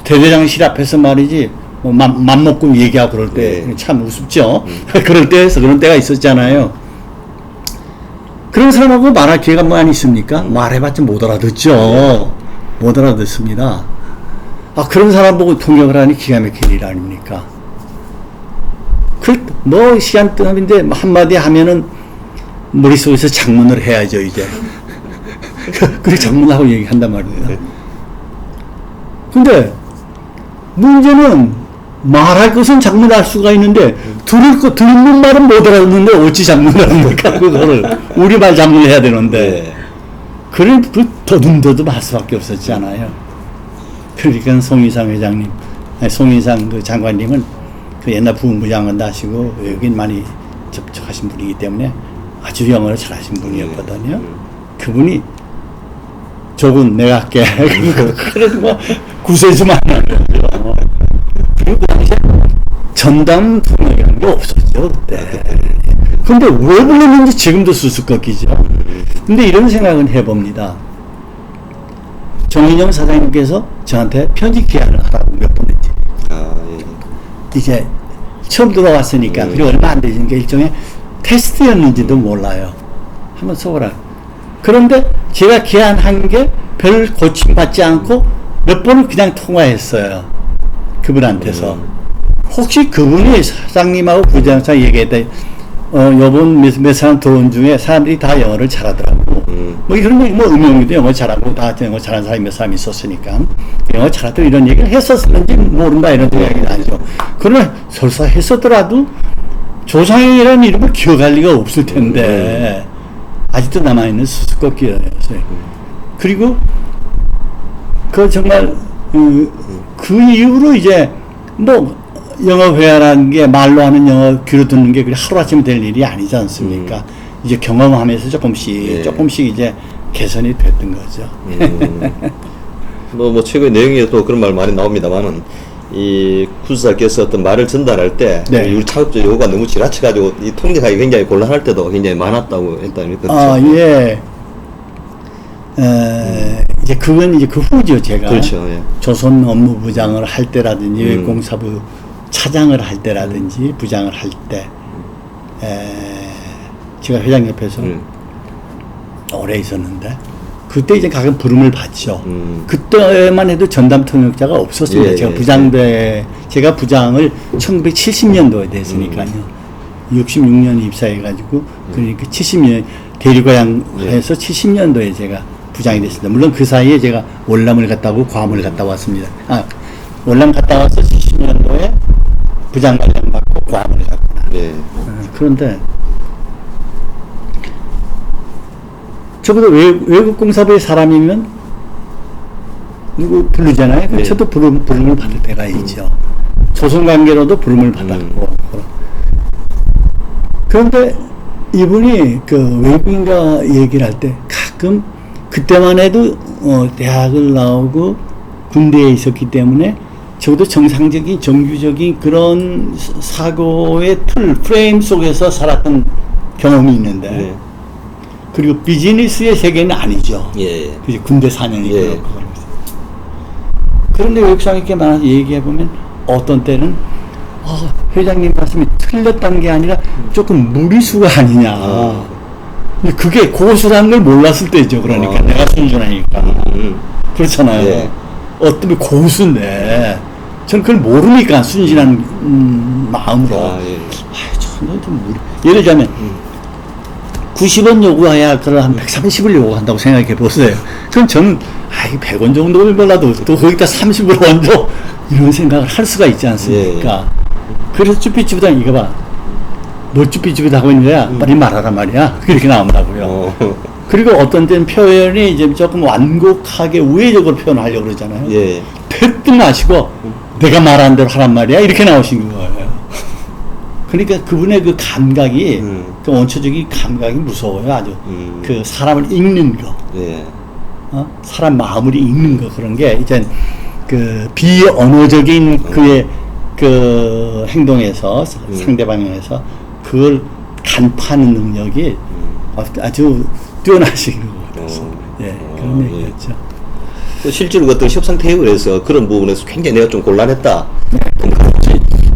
대대장실 앞에서 말이지 뭐 맘 먹고 얘기하고 그럴 때 참 우습죠. 그럴 때가 있었잖아요. 그런 사람하고 말할 기회가 많이 있습니까? 말해봤자 못 알아듣죠. 못 알아듣습니다. 아, 그런 사람 보고 통역을 하니 기가 막힐 일 아닙니까? 뭐 시간 뜸인데 한마디 하면은 머릿속에서 장문을 해야죠 이제. 그래 장문하고 얘기한단 말입니다. 근데 문제는 말할 것은 장문할 수가 있는데 듣는 말은 못 알아듣는데 어찌 장문을 합니까? 그거를 우리말 장문을 해야 되는데 그래 더듬더듬 할 수밖에 없었잖아요. 그러니까 송이상 회장님, 송이상 그 장관님은 그 옛날 부문부 장관도 하시고 여긴 많이 접촉하신 분이기 때문에 아주 영어를 잘하신 분이었거든요. 그분이 조금 내가 할게. 그래도 뭐 구세주만 하는 거죠. 전담 통역이라는 게 없었죠 그때. 근데 왜 불렀는지 지금도 수수께끼죠. 근데 이런 생각은 해봅니다. 정인영 사장님께서 저한테 편지 기한을 하라고 몇 번 했지. 아, 예. 이제 처음 들어왔으니까 그리고 얼마 안 되니까 일종의 테스트였는지도 몰라요. 한번 써보라. 그런데 제가 기한한 게 별 고침받지 않고 몇 번을 그냥 통화했어요. 그분한테서. 혹시 그분이 사장님하고 부장사 얘기했다. 요번 몇 사람 들어온 중에 사람들이 다 영어를 잘하더라고. 뭐 이런 얘기, 뭐 음영이도 영어 잘하고 다 영어 잘하는 사람이 몇 사람 있었으니까 영어 잘하더라 이런 얘기를 했었는지 모른다 이런 생각이 나죠. 그러나 설사 했었더라도 조상이라는 이름을 기억할 리가 없을 텐데 아직도 남아있는 수수께끼예요. 그리고 그 정말 그 이후로 이제 뭐 영어 회화라는 게 말로 하는 영어 귀로 듣는 게 하루아침에 될 일이 아니지 않습니까? 이제 경험하면서 조금씩 이제 개선이 됐던 거죠. 뭐 최근에 내용에 또 그런 말 많이 나옵니다만은 이 구수사께서 어떤 말을 전달할 때 네. 우리 창업자 요구가 너무 지나쳐가지고 이 통역하기 굉장히 곤란할 때도 굉장히 많았다고 했다는 그렇죠. 아, 예. 이제 그건 이제 그 후죠, 제가. 그렇죠. 예. 조선 업무부장을 할 때라든지, 외공사부 차장을 할 때라든지, 부장을 할 때, 제가 회장 옆에서 오래 있었는데, 그때 이제 가끔 부름을 받죠. 그때만 해도 전담 통역자가 없었습니다. 제가 부장을 1970년도에 됐으니까요. 66년에 입사해가지고, 그러니까 70년, 대리과장해서 70년도에 제가 부장이 됐습니다. 물론 그 사이에 제가 월남을 갔다 오고 괌을 갔다 왔습니다. 월남 갔다 와서 70년도에 부장 관련 받고 괌을 갔구나. 네. 그런데 저보다 외국 공사부의 사람이면 누구 부르잖아요. 네. 저도 부름을 받을 때가 있죠. 조선 관계로도 부름을 받았고. 그런데 이분이 그 외국인과 얘기를 할 때 가끔 그때만 해도 대학을 나오고 군대에 있었기 때문에 적어도 정상적인 정규적인 그런 사고의 프레임 속에서 살았던 경험이 있는데 네. 그리고 비즈니스의 세계는 아니죠. 예. 그지 군대 4년이 예. 그렇고 그런데 외국사학에 만나서 얘기해 보면 어떤 때는 회장님 말씀이 틀렸다는 게 아니라 조금 무리수가 아니냐. 근데 그게 고수라는 걸 몰랐을 때죠. 그러니까 내가 순진하니까 그렇잖아요. 예. 어떤 분 고수인데 저는 그걸 모르니까 순진한 마음으로 예. 저는 좀 예를 들자면 90원 요구해야 그걸 한 130을 요구한다고 생각해 보세요. 그럼 저는 이거 100원 정도를 몰라도 또 거기다 30을 얹어 이런 생각을 할 수가 있지 않습니까? 그래서 쭈삐쭈삐다 이거 봐. 뭐 쭈삐쭈삐다 하고 있는 거야? 빨리 말하란 말이야. 그렇게 나오더라고요. 그리고 어떤 때는 표현이 이제 조금 완곡하게 우회적으로 표현하려고 그러잖아요. 예. 대뜸 마시고 내가 말한 대로 하란 말이야. 이렇게 나오신 거예요. 그러니까 그분의 그 감각이, 그 원초적인 감각이 무서워요. 아주. 그 사람을 읽는 거. 예. 사람 마음을 읽는 거. 그런 게 이제 그 비언어적인 그의 그 행동에서 상대방에서 그걸 간파하는 능력이 아주 뛰어나신 것 같아서 그런 얘기였죠. 또 실제로 어떤 협상 태역을 해서 그런 부분에서 굉장히 내가 좀 곤란했다.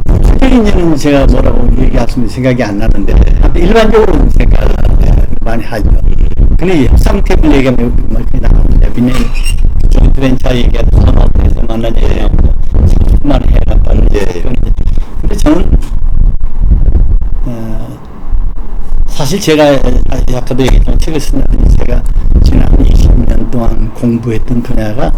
특별히는 제가 뭐라고 얘기하시면 생각이 안 나는데 일반적으로는 생각을 많이 하죠. 근데 협상 태역을 얘기하면 그렇게 나옵니다. 왜냐면 조인트 벤처 얘기하도 산업에서 만난 얘기하고 상품만 해갔다는 근데 저는 사실 제가 아까도 얘기했지만 책을 쓴다더니 제가 지난 20년 동안 공부했던 분야가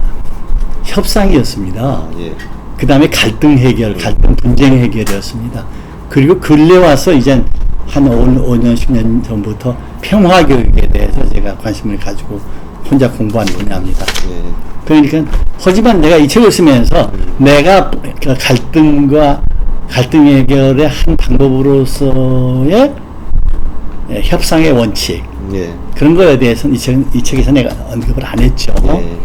협상이었습니다. 예. 그 다음에 갈등 해결, 갈등 분쟁 해결이었습니다. 그리고 근래 와서 이제 한 5년, 10년 전부터 평화 교육에 대해서 제가 관심을 가지고 혼자 공부한 분야입니다. 예. 그러니까 하지만 내가 이 책을 쓰면서 내가 그 갈등 해결의 한 방법으로서의 협상의 원칙 예. 그런 거에 대해서는 이 책에서 내가 언급을 안 했죠. 예.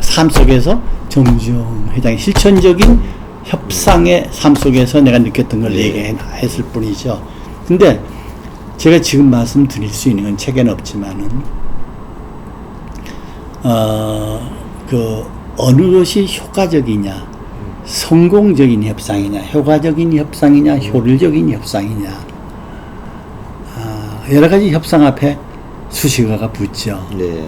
삶 속에서 정주영 회장의 실천적인 협상의 삶 속에서 내가 느꼈던 걸 예. 얘기했을 뿐이죠. 근데 제가 지금 말씀드릴 수 있는 건 책에는 없지만은 어느 것이 효과적이냐, 성공적인 협상이냐, 효과적인 협상이냐, 효율적인 협상이냐, 여러 가지 협상 앞에 수식어가 붙죠. 네.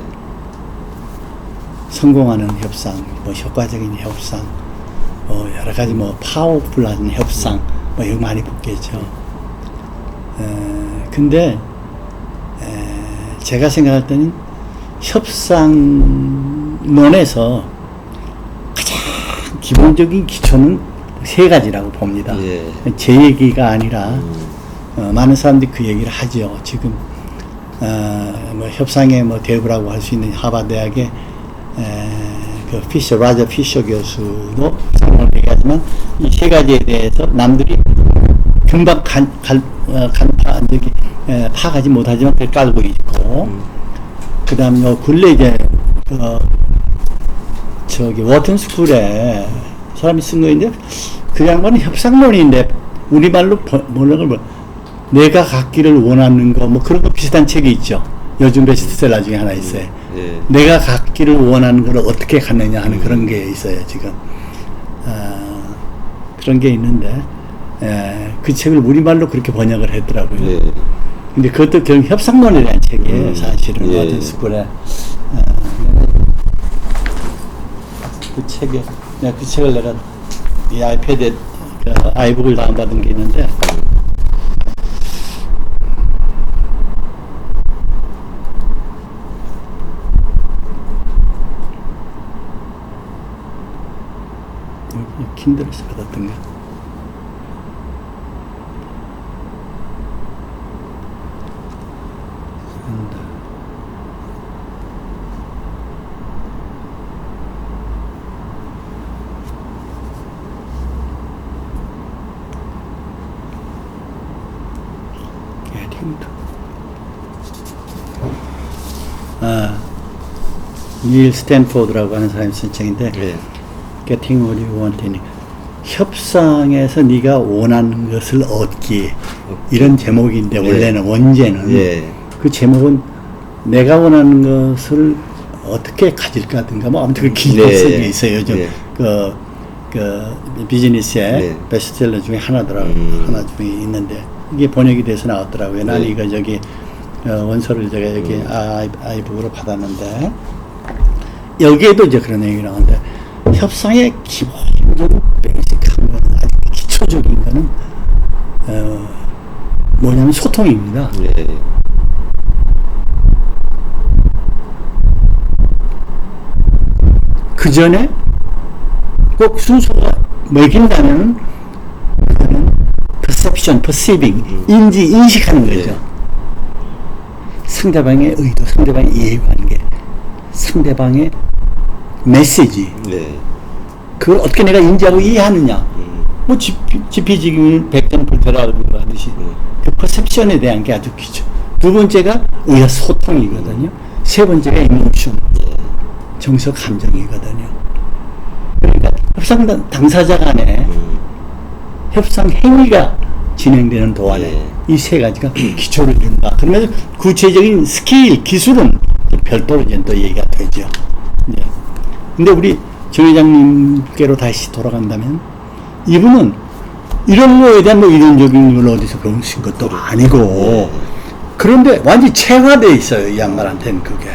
성공하는 협상, 뭐 효과적인 협상, 여러 가지 뭐 파워풀한 협상, 뭐 이거 많이 붙겠죠. 근데 제가 생각할 때는 협상론에서 가장 기본적인 기초는 세 가지라고 봅니다. 예. 제 얘기가 아니라 많은 사람들이 그 얘기를 하죠. 지금 뭐 협상의 뭐 대부라고 할 수 있는 하버드 대학의 그 라저 피셔 교수도 상을 얘기하지만 이 세 가지에 대해서 남들이 금방 파가지 못하지만 그걸 깔고 있고, 그 다음에 근래 이제 워튼 스쿨에 사람이 쓴 거인데 그 양반은 협상론인데 우리말로 내가 갖기를 원하는 거 뭐 그런 거 비슷한 책이 있죠. 요즘 베스트셀러 중에 하나 있어요. 예. 내가 갖기를 원하는 걸 어떻게 갖느냐 하는 그런 게 있어요 지금. 그런 게 있는데 그 책을 우리말로 그렇게 번역을 했더라고요. 예. 근데 그것도 결국 협상론에 대한 책이에요 사실은. 예. 워튼 스쿨에 그 책에 내가 그 책을 내가 이 아이패드에 아이북을 다운받은 게 있는데 킨들에서 받았던 거. 닐 스탠포드라고 하는 사람이 쓴 책인데 예. Getting what you want in. 협상에서 네가 원하는 것을 얻기, 이런 제목인데 원래는 원제는 예. 그 제목은 내가 원하는 것을 어떻게 가질까든가 뭐 아무튼 그 기본 네. 쓰기 있어요. 요즘 네. 그 비즈니스의 네. 베스트셀러 중에 하나더라고. 하나 중에 있는데 이게 번역이 돼서 나왔더라고요. 난 네. 이거 저기 원서를 제가 여기 아이북으로 받았는데 여기에도 이제 그런 얘기가 나오는데 협상의 기본적인 베이직한 거는 아주 기초적인 거는 뭐냐면 소통입니다. 예. 그 전에 꼭 순서가 먹인다면 그거는 perception, perceiving, 인식하는 거죠. 예. 상대방의 의도, 상대방의 이해관계, 상대방의 메시지, 네. 그걸 어떻게 내가 인지하고 이해하느냐. 뭐 지피지기는 백전불태라고 하듯이 그 퍼셉션에 대한 게 아주 기초. 두 번째가 의사소통이거든요. 세 번째가 이모션, 정서 감정이거든요. 그러니까 협상 당사자 간에 협상 행위가 진행되는 동안에 이 세 가지가 기초를 이룬다. 그러면 구체적인 스킬, 기술은 별도로 이제 또 얘기가 되죠. 네. 근데 우리 정 회장님께로 다시 돌아간다면 이분은 이런 거에 대한 뭐 이론적인 걸 어디서 배우신 것도 아니고 그런데 완전히 체화되어 있어요. 이 양반한테는 그게.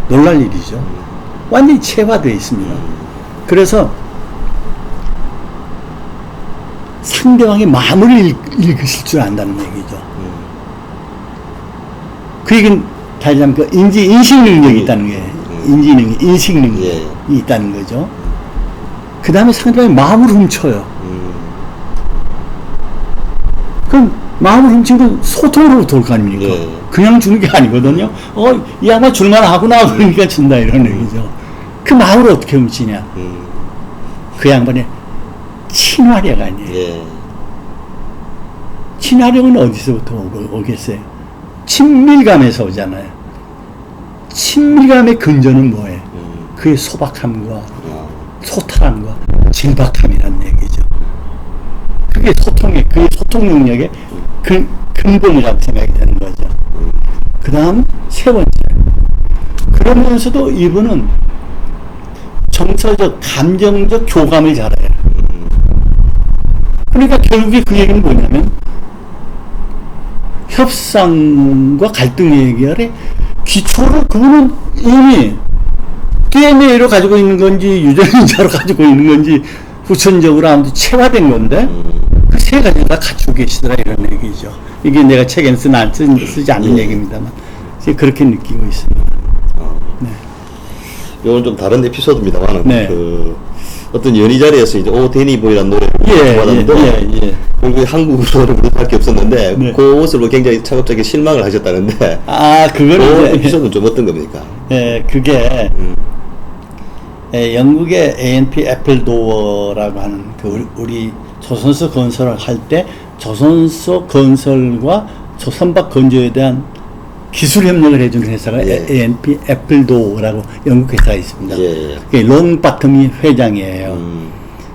놀랄 일이죠. 완전히 체화되어 있습니다. 그래서 상대방의 마음을 읽으실 줄 안다는 얘기죠. 그 얘기는 다시 말하면 그 인식 능력이 있다는 거예요. 인식 능력이 있다는 거죠. 그 다음에 상대방의 마음을 훔쳐요. 그럼 마음을 훔친 건 소통으로 돌 거 아닙니까? 그냥 주는 게 아니거든요. 이 양반 줄만 하구나 그러니까 준다 이런 얘기죠. 그 마음을 어떻게 훔치냐? 그 양반의 친화력 아니에요. 친화력은 어디서부터 오겠어요? 친밀감에서 오잖아요. 친밀감의 근저는 뭐예요? 그의 소박함과 소탈함과 진박함이라는 얘기죠. 그게 소통 능력의 근본이라고 생각이 되는 거죠. 그 다음 세 번째, 그러면서도 이분은 정서적, 감정적 교감을 잘해요. 그러니까 결국에 그 얘기는 뭐냐면 협상과 갈등 해결의 기초를 그분은 이미 DNA로 가지고 있는 건지 유전자로 가지고 있는 건지 후천적으로 아무튼 체화된 건데 그 세 가지 다 갖추고 계시더라 이런 얘기죠. 이게 내가 책에는 쓰지 않는 얘기입니다만 그렇게 느끼고 있습니다. 네. 이건 좀 다른 에피소드입니다만 네. 그 어떤 연희 자리에서 이제 오 데니 보이라는 노래를 받았는데 결국에 한국어를 부를 수밖에 없었는데 네. 그것으로 굉장히 차갑게 실망을 하셨다는데 그거는 그 에피소드는 좀 어떤 겁니까? 그게 영국의 A&P 애플도어라고 하는 그 우리 조선소 건설을 할 때 조선소 건설과 선박 건조에 대한 기술 협력을 해주는 회사가 A&P 애플도어라고 영국 회사가 있습니다. 그게 롱바텀이 회장이에요.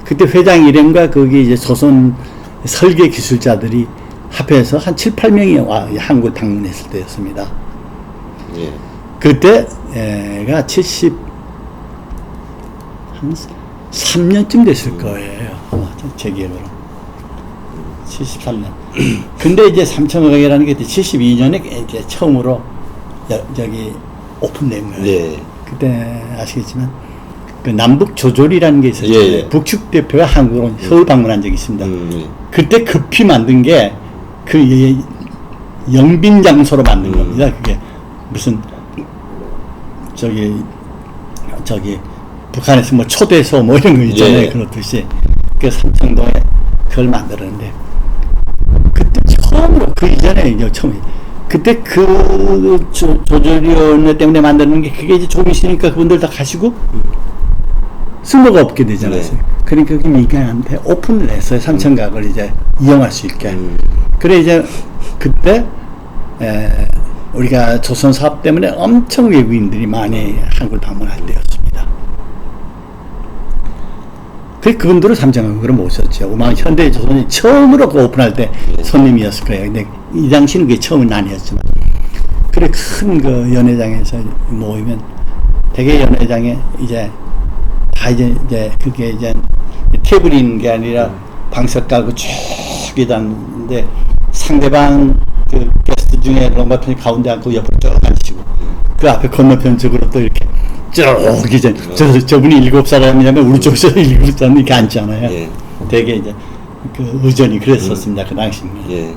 그때 회장 이름과 거기 이제 조선 설계 기술자들이 합해서 한 7, 8명이 한국을 방문했을 때였습니다. 그때가 한 3년쯤 됐을 거예요. 아마 제 기억으로. 73년. 근데 이제 삼천어각이라는 게 72년에 이제 처음으로 저기 오픈된 거예요. 그때 아시겠지만 그 남북 조조리라는 게 있었잖아요. 북측 대표가 한국으로 서울 방문한 적이 있습니다. 그때 급히 만든 게 그 영빈 장소로 만든 겁니다. 그게 무슨 저기 북한에서 뭐 초대소 뭐 이런 거 있잖아요. 그렇듯이 그 삼청동에 그걸 만들었는데 그때 처음으로 그 이전에 이제 처음에 그때 그 조조리원회 때문에 만드는 게 그게 이제 조금 있으니까 그분들 다 가시고 쓸모가 없게 되잖아요. 그러니까 그 민간한테 오픈을 했어요. 삼천각을 이제 이용할 수 있게. 그래 이제 그때 우리가 조선 사업 때문에 엄청 외국인들이 많이 한국을 방문할 때였습니다. 그분들을 삼천각으로 모셨죠. 현대 조선이 처음으로 그 오픈할 때 손님이었을 거예요. 근데 이 당시는 그게 처음은 아니었지만. 그래 큰 그 연회장에서 모이면 대개 연회장에 이제 다 이제 그게 이제 테이블이 있는 게 아니라 방석 깔고 쭉 있는데 상대방 그 게스트 중에 롱바편이 가운데 앉고 옆으로 쭉 앉으시고 그 앞에 건너편 쪽으로 또 이렇게 쭉 이제 저분이 7사람이냐면 우리 쪽에서 7사람 이렇게 앉잖아요. 되게 이제 그 의전이 그랬었습니다. 그 당시는.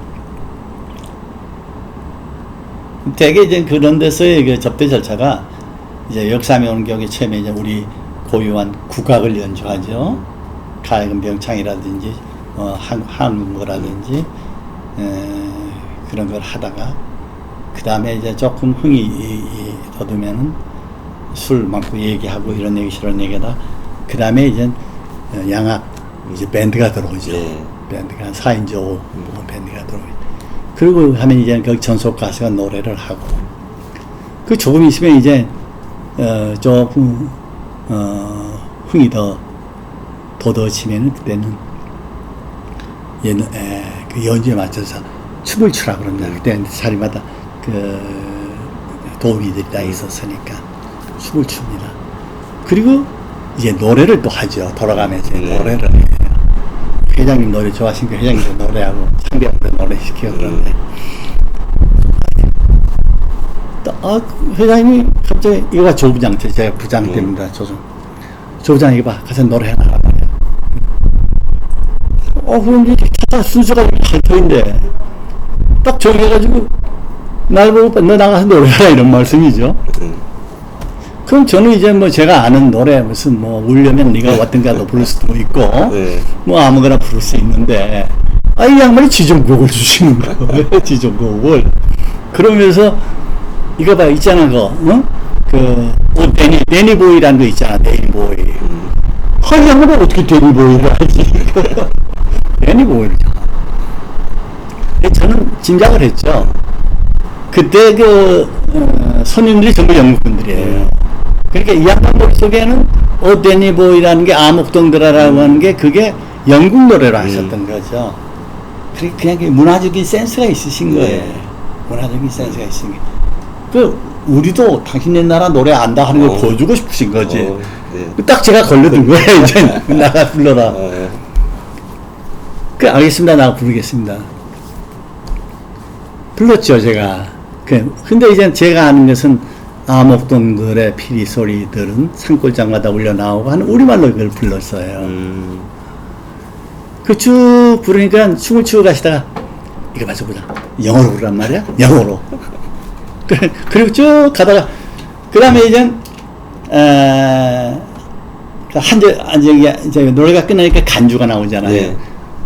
되게 이제 그런 데서의 그 접대 절차가 이제 역삼에 오는 경우에 처음에 이제 우리 고유한 국악을 연주하죠. 가야금 병창이라든지 한국어라든지 그런 걸 하다가 그 다음에 이제 조금 흥이 돋으면은 술 먹고 얘기하고 이런 얘기 저런 얘기하다 그 다음에 이제 양악 이제 밴드가 들어오죠. 밴드가 4인조 밴드가 들어오죠. 그리고 하면 이제 그 전속 가수가 노래를 하고 그 조금 있으면 이제 조금 흥이 더 돋아지면은 그때는 얘는 그 연주에 맞춰서 춤을 추라 그럽니다. 그때 자리마다 그 도우미들이 다 있었으니까 춤을 춥니다. 그리고 이제 노래를 또 하죠. 돌아가면서 노래를 해요. 회장님 노래 좋아하시니까 회장님도 노래하고 상대방도 노래 시키고 그러는데 회장님이 갑자기 이거 봐 조부장 제가 부장 때입니다. 조부장 이거 봐 가서 노래 하나 말이야. 그런데 차차 순서가 핥혀인데 딱 정해가지고 날 보고 너 나가서 노래하라 이런 말씀이죠. 그럼 저는 이제 뭐 제가 아는 노래 무슨 뭐 울려면 네가 왔던가도 부를 수도 있고 뭐 아무거나 부를 수 있는데 이 양반이 지정곡을 주시는 거예요. 지정곡을 그러면서 이거 봐 있잖아 데니보이라는 거 있잖아. 데니보이 이 양반은 어떻게 데니보이를 하지. 데니보이를 저는 짐작을 했죠. 그때 손님들이 전부 영국분들이에요. 그러니까 이 양반 머릿속에는 데니보이라는 게 아목동드라라고 하는 게 그게 영국 노래로 하셨던 거죠. 그냥 문화적인 센스가 있으신 거예요. 네. 문화적인 센스가 있으신 게. 우리도 당신네 나라 노래 안다 하는 걸 보여주고 싶으신 거지. 네. 딱 제가 걸려든 거예요. 이제 나가 불러라. 알겠습니다. 나가 부르겠습니다. 불렀죠, 제가. 근데 이제 제가 아는 것은 암흑동들의 피리 소리들은 산골장마다 울려 나오고 하는 우리말로 이걸 불렀어요. 쭉 부르니까 춤을 추고 가시다가 이거 맞춰보자. 영어로 부르란 말이야? 영어로. 그리고 쭉 가다가 그 다음에 이제 이제 노래가 끝나니까 간주가 나오잖아요. 네.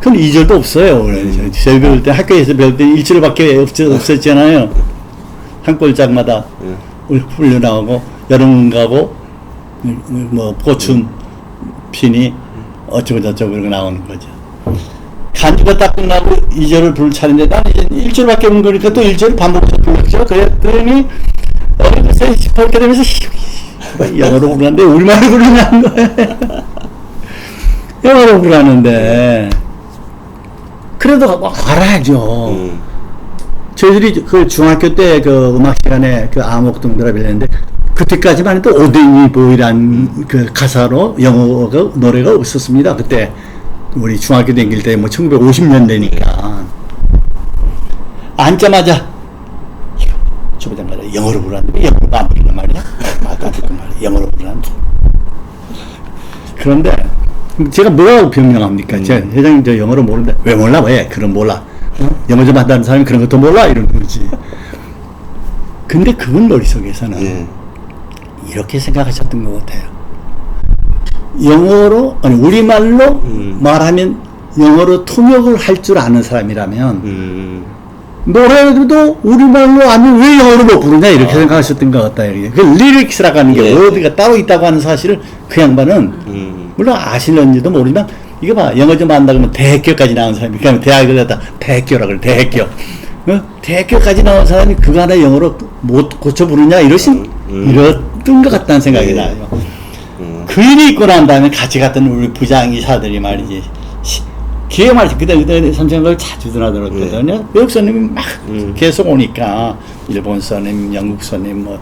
그럼 2절도 없어요. 저희 배울 때 학교에서 배울 때 1절밖에 없었잖아요. 한 골짜기마다 흘려 나오고 여름 가고 뭐 보춤 피니 어쩌고 저쩌고 이런 거 나오는 거죠. 간주가 딱 끝나고 2절을 부를 차례인데 나는 이제 1절밖에 없는 거니까 또 1절을 반복해서 불렀죠. 그랬더니 글쎄 싶었게 되면서 영어로 부르는데 우리말로 부르는 거예요. 영어로 부르는데 그래도 알아야죠. 저희들이 그 중학교 때 그 음악 시간에 그 암흑동들을 빌렸는데 그때까지만 해도 오데니 보이란 그 가사로 영어가 노래가 없었습니다. 그때 우리 중학교 다닐 때 뭐 1950년대니까 앉자마자 초보장 말이야 영어로 부르는데 영어로 안 부르는 말이야. 말도 안 듣는 말이야. 영어로 부르는데 그런데 제가 뭐라고 변명합니까? 제가 회장님 저 영어로 모르는데 왜 몰라? 왜? 그럼 몰라. 영어 좀 한다는 사람이 그런 것도 몰라? 이러는 거지. 근데 그분 머릿속에서는 이렇게 생각하셨던 것 같아요. 영어로, 아니, 우리말로 말하면 영어로 통역을 할 줄 아는 사람이라면 노래도 우리말로 아니면 왜 영어로 못 부르냐 이렇게 생각하셨던 것 같다. 그 리릭스라고 하는 게 워드가 따로 있다고 하는 사실을 그 양반은 물론 아실런지도 모르지만 이거 봐 영어 좀 안다 그러면 대학교까지 나온 사람이 그러니까 대학을 갖다 대학교라 그래. 대학교 대학교까지 나온 사람이 그거 하나 영어로 못 고쳐 부르냐 이랬던 것 같다는 생각이 나요. 그 일이 있고 난 다음에 같이 갔던 우리 부장이사들이 말이지 기회 말이지 그때 선생님을 자주 드나들었거든요. 외국 손님이 막 계속 오니까 일본 손님, 영국 손님 뭐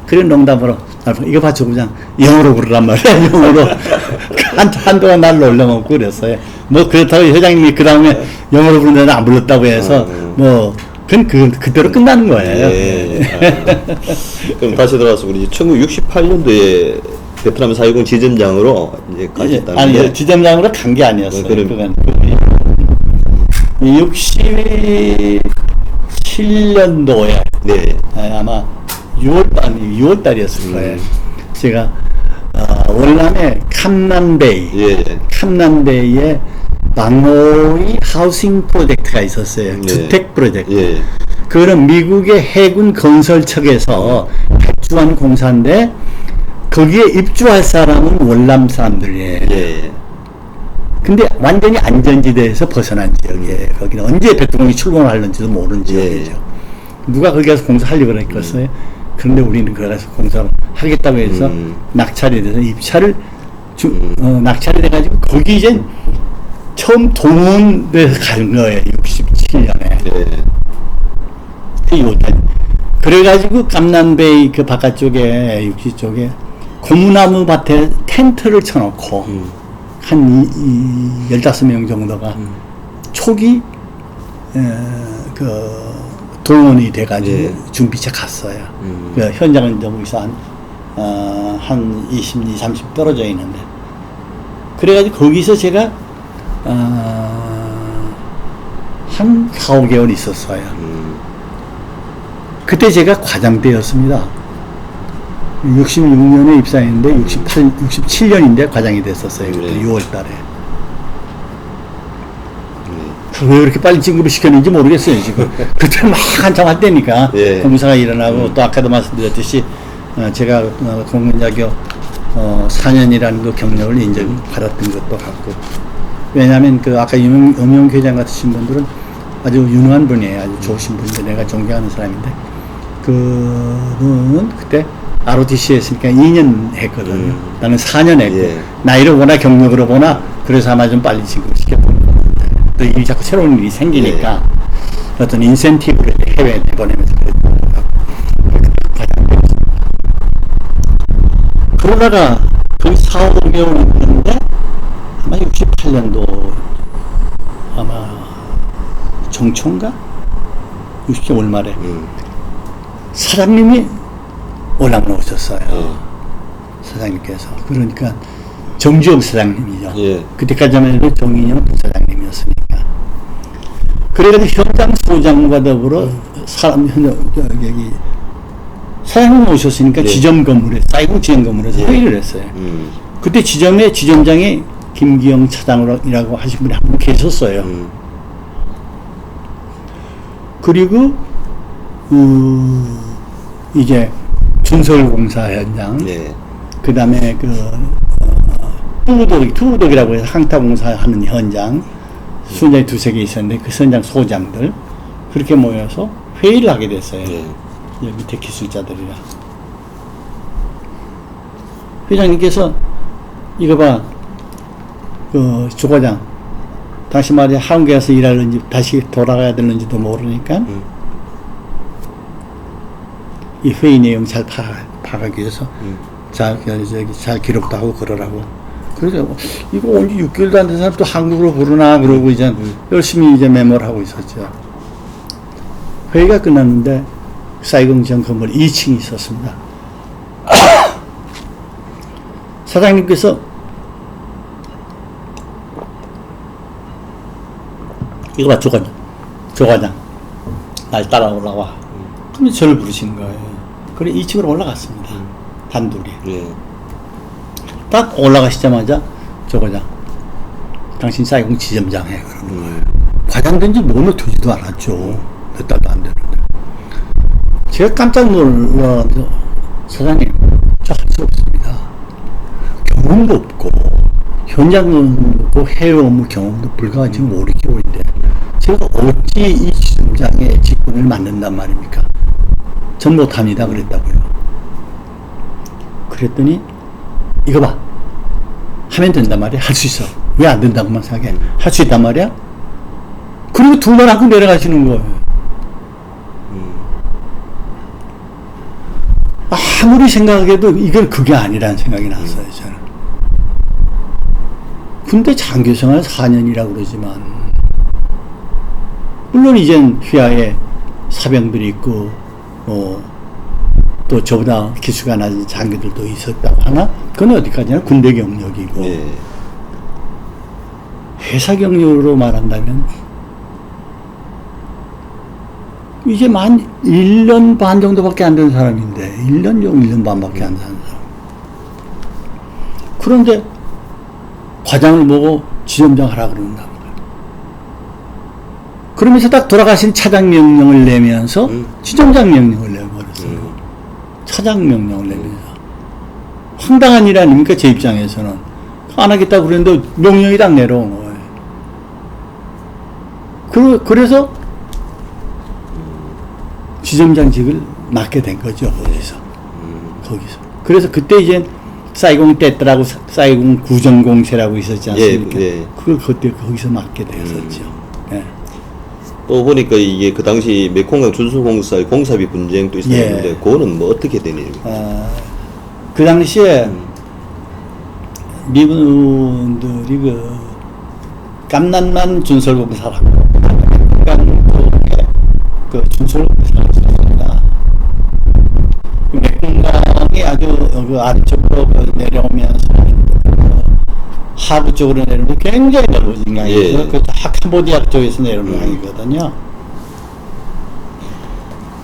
그런 농담으로 이거 봐 조부장 영어로 부르란 말이야. 영어로 한동안 날 놀려먹고 그랬어요. 뭐 그렇다고 회장님이 그 다음에 영어로 부르는데 안 불렀다고 해서 뭐 그대로 끝나는 거예요. 그럼 다시 돌아와서 우리 1968년도에 베트남 4.20 지점장으로 이제 가셨다는데 아니 지점장으로 간 게 아니었어요. 그건 67년도에 아마 6월 달이었을 거예요. 제가 월남에 캄난베이 캄난베이에 망호이 하우싱 프로젝트가 있었어요. 주택 프로젝트. 그거는 미국의 해군 건설청에서 발주한 공사인데 거기에 입주할 사람은 월남 사람들이에요. 근데 완전히 안전지대에서 벗어난 지역이에요. 거기는 언제 대통령이 출범을 하는지도 모르는 지역이죠. 누가 거기 가서 공사하려고 했겠어요? 그런데 우리는 거기 가서 공사를 하겠다고 해서 낙찰이 돼서 입찰을 낙찰이 돼가지고 거기 이제 처음 동원돼서 간 거예요. 67년에. 그래가지고 깜난베이 그 바깥쪽에 60쪽에 고무나무 밭에 텐트를 쳐놓고 한 15명 정도가 초기 그 동원이 돼가지고 준비차 갔어요. 그 현장은 저기서 한 20, 30 떨어져 있는데 그래가지고 거기서 제가 한 4, 5개월 있었어요. 그때 제가 과장대였습니다. 66년에 입사했는데 67년인데 과장이 됐었어요. 그때 6월 달에. 왜 그렇게 빨리 진급을 시켰는지 모르겠어요, 지금. 그때 막 한참 할 때니까. 공사가 일어나고 또 아까도 말씀드렸듯이 제가 공군자교 4년이라는 그 경력을 인정받았던 것도 같고. 왜냐하면 그 아까 엄영 회장 같으신 분들은 아주 유능한 분이에요. 아주 좋으신 분인데 내가 존경하는 사람인데 그분은 그때 ROTC 했으니까 2년 했거든요. 나는 4년 했고 나이로 보나 경력으로 보나 그래서 아마 좀 빨리 진급을 시켰던 것 같아요. 또 일이 자꾸 새로운 일이 생기니까 어떤 인센티브를 해외에 내보내면서 그랬던 것 같고 그러다가 거의 4, 5개월 있는데 아마 68년도 아마 정초인가? 60개월 말에 사장님이 올라오셨어요. 사장님께서. 그러니까 정주영 사장님이죠. 예. 그때까지만 해도 정인영 부사장님이었으니까. 그래가지고 현장 소장과 더불어 여기 사장님 오셨으니까 예. 지점 건물에, 사이공 지점 건물에서 회의를 했어요. 그때 지점장에 김기영 차장이라고 하신 분이 한 분 계셨어요. 그리고 이제 준설공사 현장, 예. 그 다음에 투우독이라고 해서 항타공사 하는 현장, 수현장이 두세 개 있었는데 그 현장 소장들 그렇게 모여서 회의를 하게 됐어요. 예. 여기 밑에 기술자들이랑. 회장님께서 이거 봐, 조 과장, 다시 말이야 한국에 가서 일하는지 다시 돌아가야 되는지도 모르니까 이 회의 내용 잘 파악하기 위해서 잘 기록도 하고 그러라고. 그래서 이거 언제 6개월도 안 된 사람 또 한국으로 부르나 그러고 이제 열심히 이제 메모를 하고 있었죠. 회의가 끝났는데 사이공 지점 건물 2층이 있었습니다. 사장님께서 이거 봐, 조 과장 날 따라 올라와. 그러면 저를 부르시는 거예요. 그래 2층으로 올라갔습니다. 단둘이. 예. 딱 올라가시자마자 조 과장, 당신 사이공 지점장 해 그러는 거예요. 과장 된지 몸에 두지도 않았죠. 몇 달도 안 되는데. 제가 깜짝 놀라서 사장님, 저 할 수 없습니다. 경험도 없고 현장 경험도 없고 해외 업무 경험도 불과 지금 5, 6개월인데 제가 어찌 이 지점장의 직분을 맡는단 말입니까? 전 못합니다 그랬다고요. 그랬더니 이거 봐, 하면 된단 말이야. 할 수 있어. 왜 안 된다고만 생각해. 할 수 있단 말이야. 그리고 두 번 하고 내려가시는 거예요. 아무리 생각해도 이건 그게 아니라는 생각이 났어요, 저는. 군대 장교생활 4년이라고 그러지만, 물론 이젠 휘하에 사병들이 있고, 또 저보다 기수가 낮은 장교들도 있었다고 하나? 그건 어디까지나 군대 경력이고, 예. 회사 경력으로 말한다면, 이제 만 1년 반 정도밖에 안 된 사람인데 1년 반밖에 안 된 사람. 그런데 과장을 보고 지점장 하라 그런단 말이에요. 그러면서 딱 돌아가신 차장 명령을 내면서 지점장 명령을 내버렸어요. 차장 명령을 내면서. 황당한 일 아닙니까? 제 입장에서는. 안 하겠다고 그랬는데 명령이 딱 내려온 거예요. 그래서 지점장직을 맡게 된 거죠, 거기서. 그래서 그때 이제 사이공 떼더라고, 사이공 구정공세라고 있었지 않습니까? 예, 예. 그걸 그때 거기서 맡게 됐었죠. 예. 또 보니까 이게 그 당시 메콩강 준수공사의 공사비 분쟁도 있었는데, 예. 그거는 뭐 어떻게 된 일입니까? 그 당시에 미군들이 깜난만 준설공사라고 그 준설공사를 했습니다. 메콩강이 아주 그 아래쪽으로 내려오면서 하부 쪽으로 내려오면 굉장히 넓어진 강이죠. 예. 그 캄보디아 쪽에서 내려오는 강이거든요.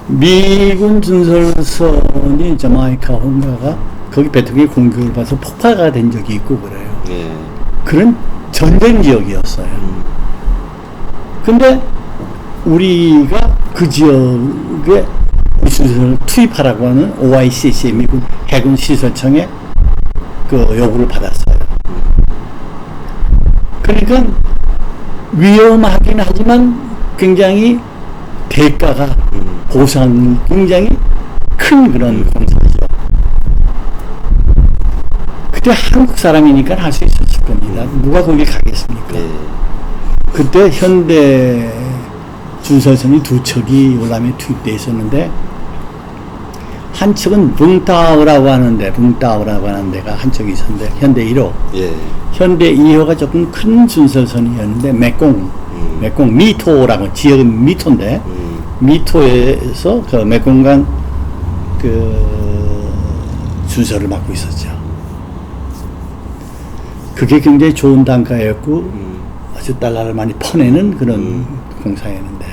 미군 준설선이 자마이카 혼가가 거기 배트기 공격을 받아서 폭파가 된 적이 있고 그래요. 예. 그런 전쟁 지역이었어요. 근데 우리가 그 지역에 시설을 투입하라고 하는 OICC 미국 해군 시설청에 그 요구를 받았어요. 그러니까 위험하긴 하지만 굉장히 대가가 보상 굉장히 큰 그런 공사죠. 그때 한국 사람이니까 할 수 있었을 겁니다. 누가 거기 가겠습니까? 그때 현대 준설선이 두 척이 월남에 투입되어 있었는데 한 척은 붕따오라고 하는 데가 한 척이 있었는데 현대 1호, 예. 현대 2호가 조금 큰 준설선이었는데 메콩 미토라고 지역은 미토인데 미토에서 그 메콩강 그 준설을 맡고 있었죠. 그게 굉장히 좋은 단가였고 아주 달러를 많이 퍼내는 그런 공사였는데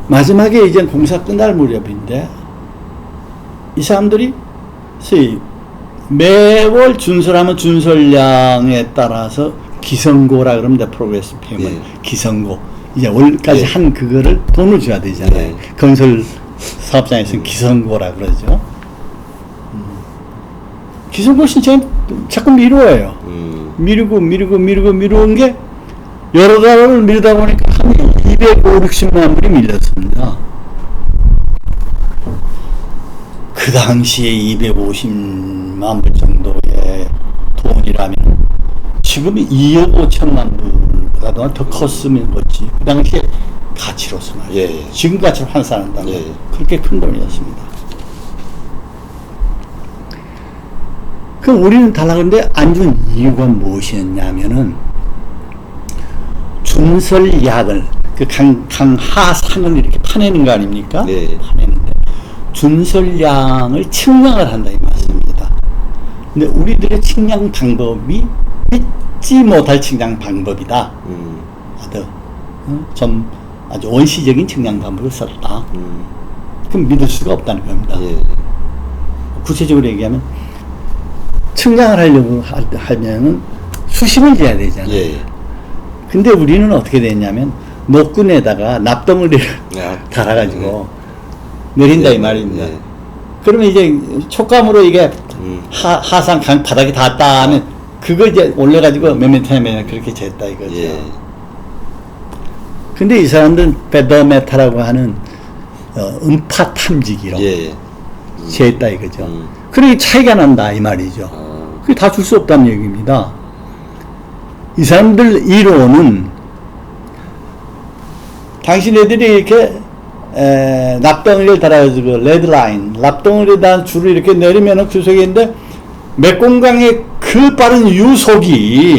마지막에 이제 공사 끝날 무렵인데 이 사람들이 매월 준설하면 준설량에 따라서 기성고라 그럽니다. 프로그레스 페이먼트. 예. 기성고. 이제 월까지 예. 한 그거를 돈을 줘야 되잖아요. 예. 건설 사업장에서는 기성고라 그러죠. 기성고 신청이 자꾸 미루어요. 미루는 게 여러 달을 미루다 보니까 한 250만 불이 밀렸습니다. 그 당시에 250만 불 정도의 돈이라면 지금 2억 5천만 불보다도 더 컸으면 거지. 그 당시에 가치로서 말이에요. 예. 지금 가치로 환산한다면 예. 그렇게 큰 돈이었습니다. 그럼 우리는 달라는데 안 준 이유가 무엇이었냐면은 준설약을 그 강하산을 이렇게 파내는 거 아닙니까? 네. 파내는데 준설량을 측량을 한다 이 말씀입니다. 근데 우리들의 측량 방법이 믿지 못할 측량 방법이다. 좀 아주 원시적인 측량 방법을 썼다. 그럼 믿을 수가 없다는 겁니다. 예. 구체적으로 얘기하면 측량을 하려고 하면은 수심을 재야 되잖아요. 예. 근데 우리는 어떻게 됐냐면 노끈에다가 납덩어리를 야. 달아가지고 내린다 이 말입니다. 예. 그러면 이제 촉감으로 이게 하산 강 바닥에 닿았다 하면 그걸 이제 올려가지고 몇 미터면 그렇게 쟀다 이거죠. 예. 근데 이 사람들은 베더메타라고 하는 음파 탐지기로 예. 쟀다 이거죠. 그러니 차이가 난다 이 말이죠. 그게 다 줄 수 없다는 얘기입니다. 이 사람들 이론은 당신네들이 이렇게 납덩어리를 달아가지고 레드라인 납덩어리에다 줄을 이렇게 내리면은 그 속에 있는데 맥공강의 그 빠른 유속이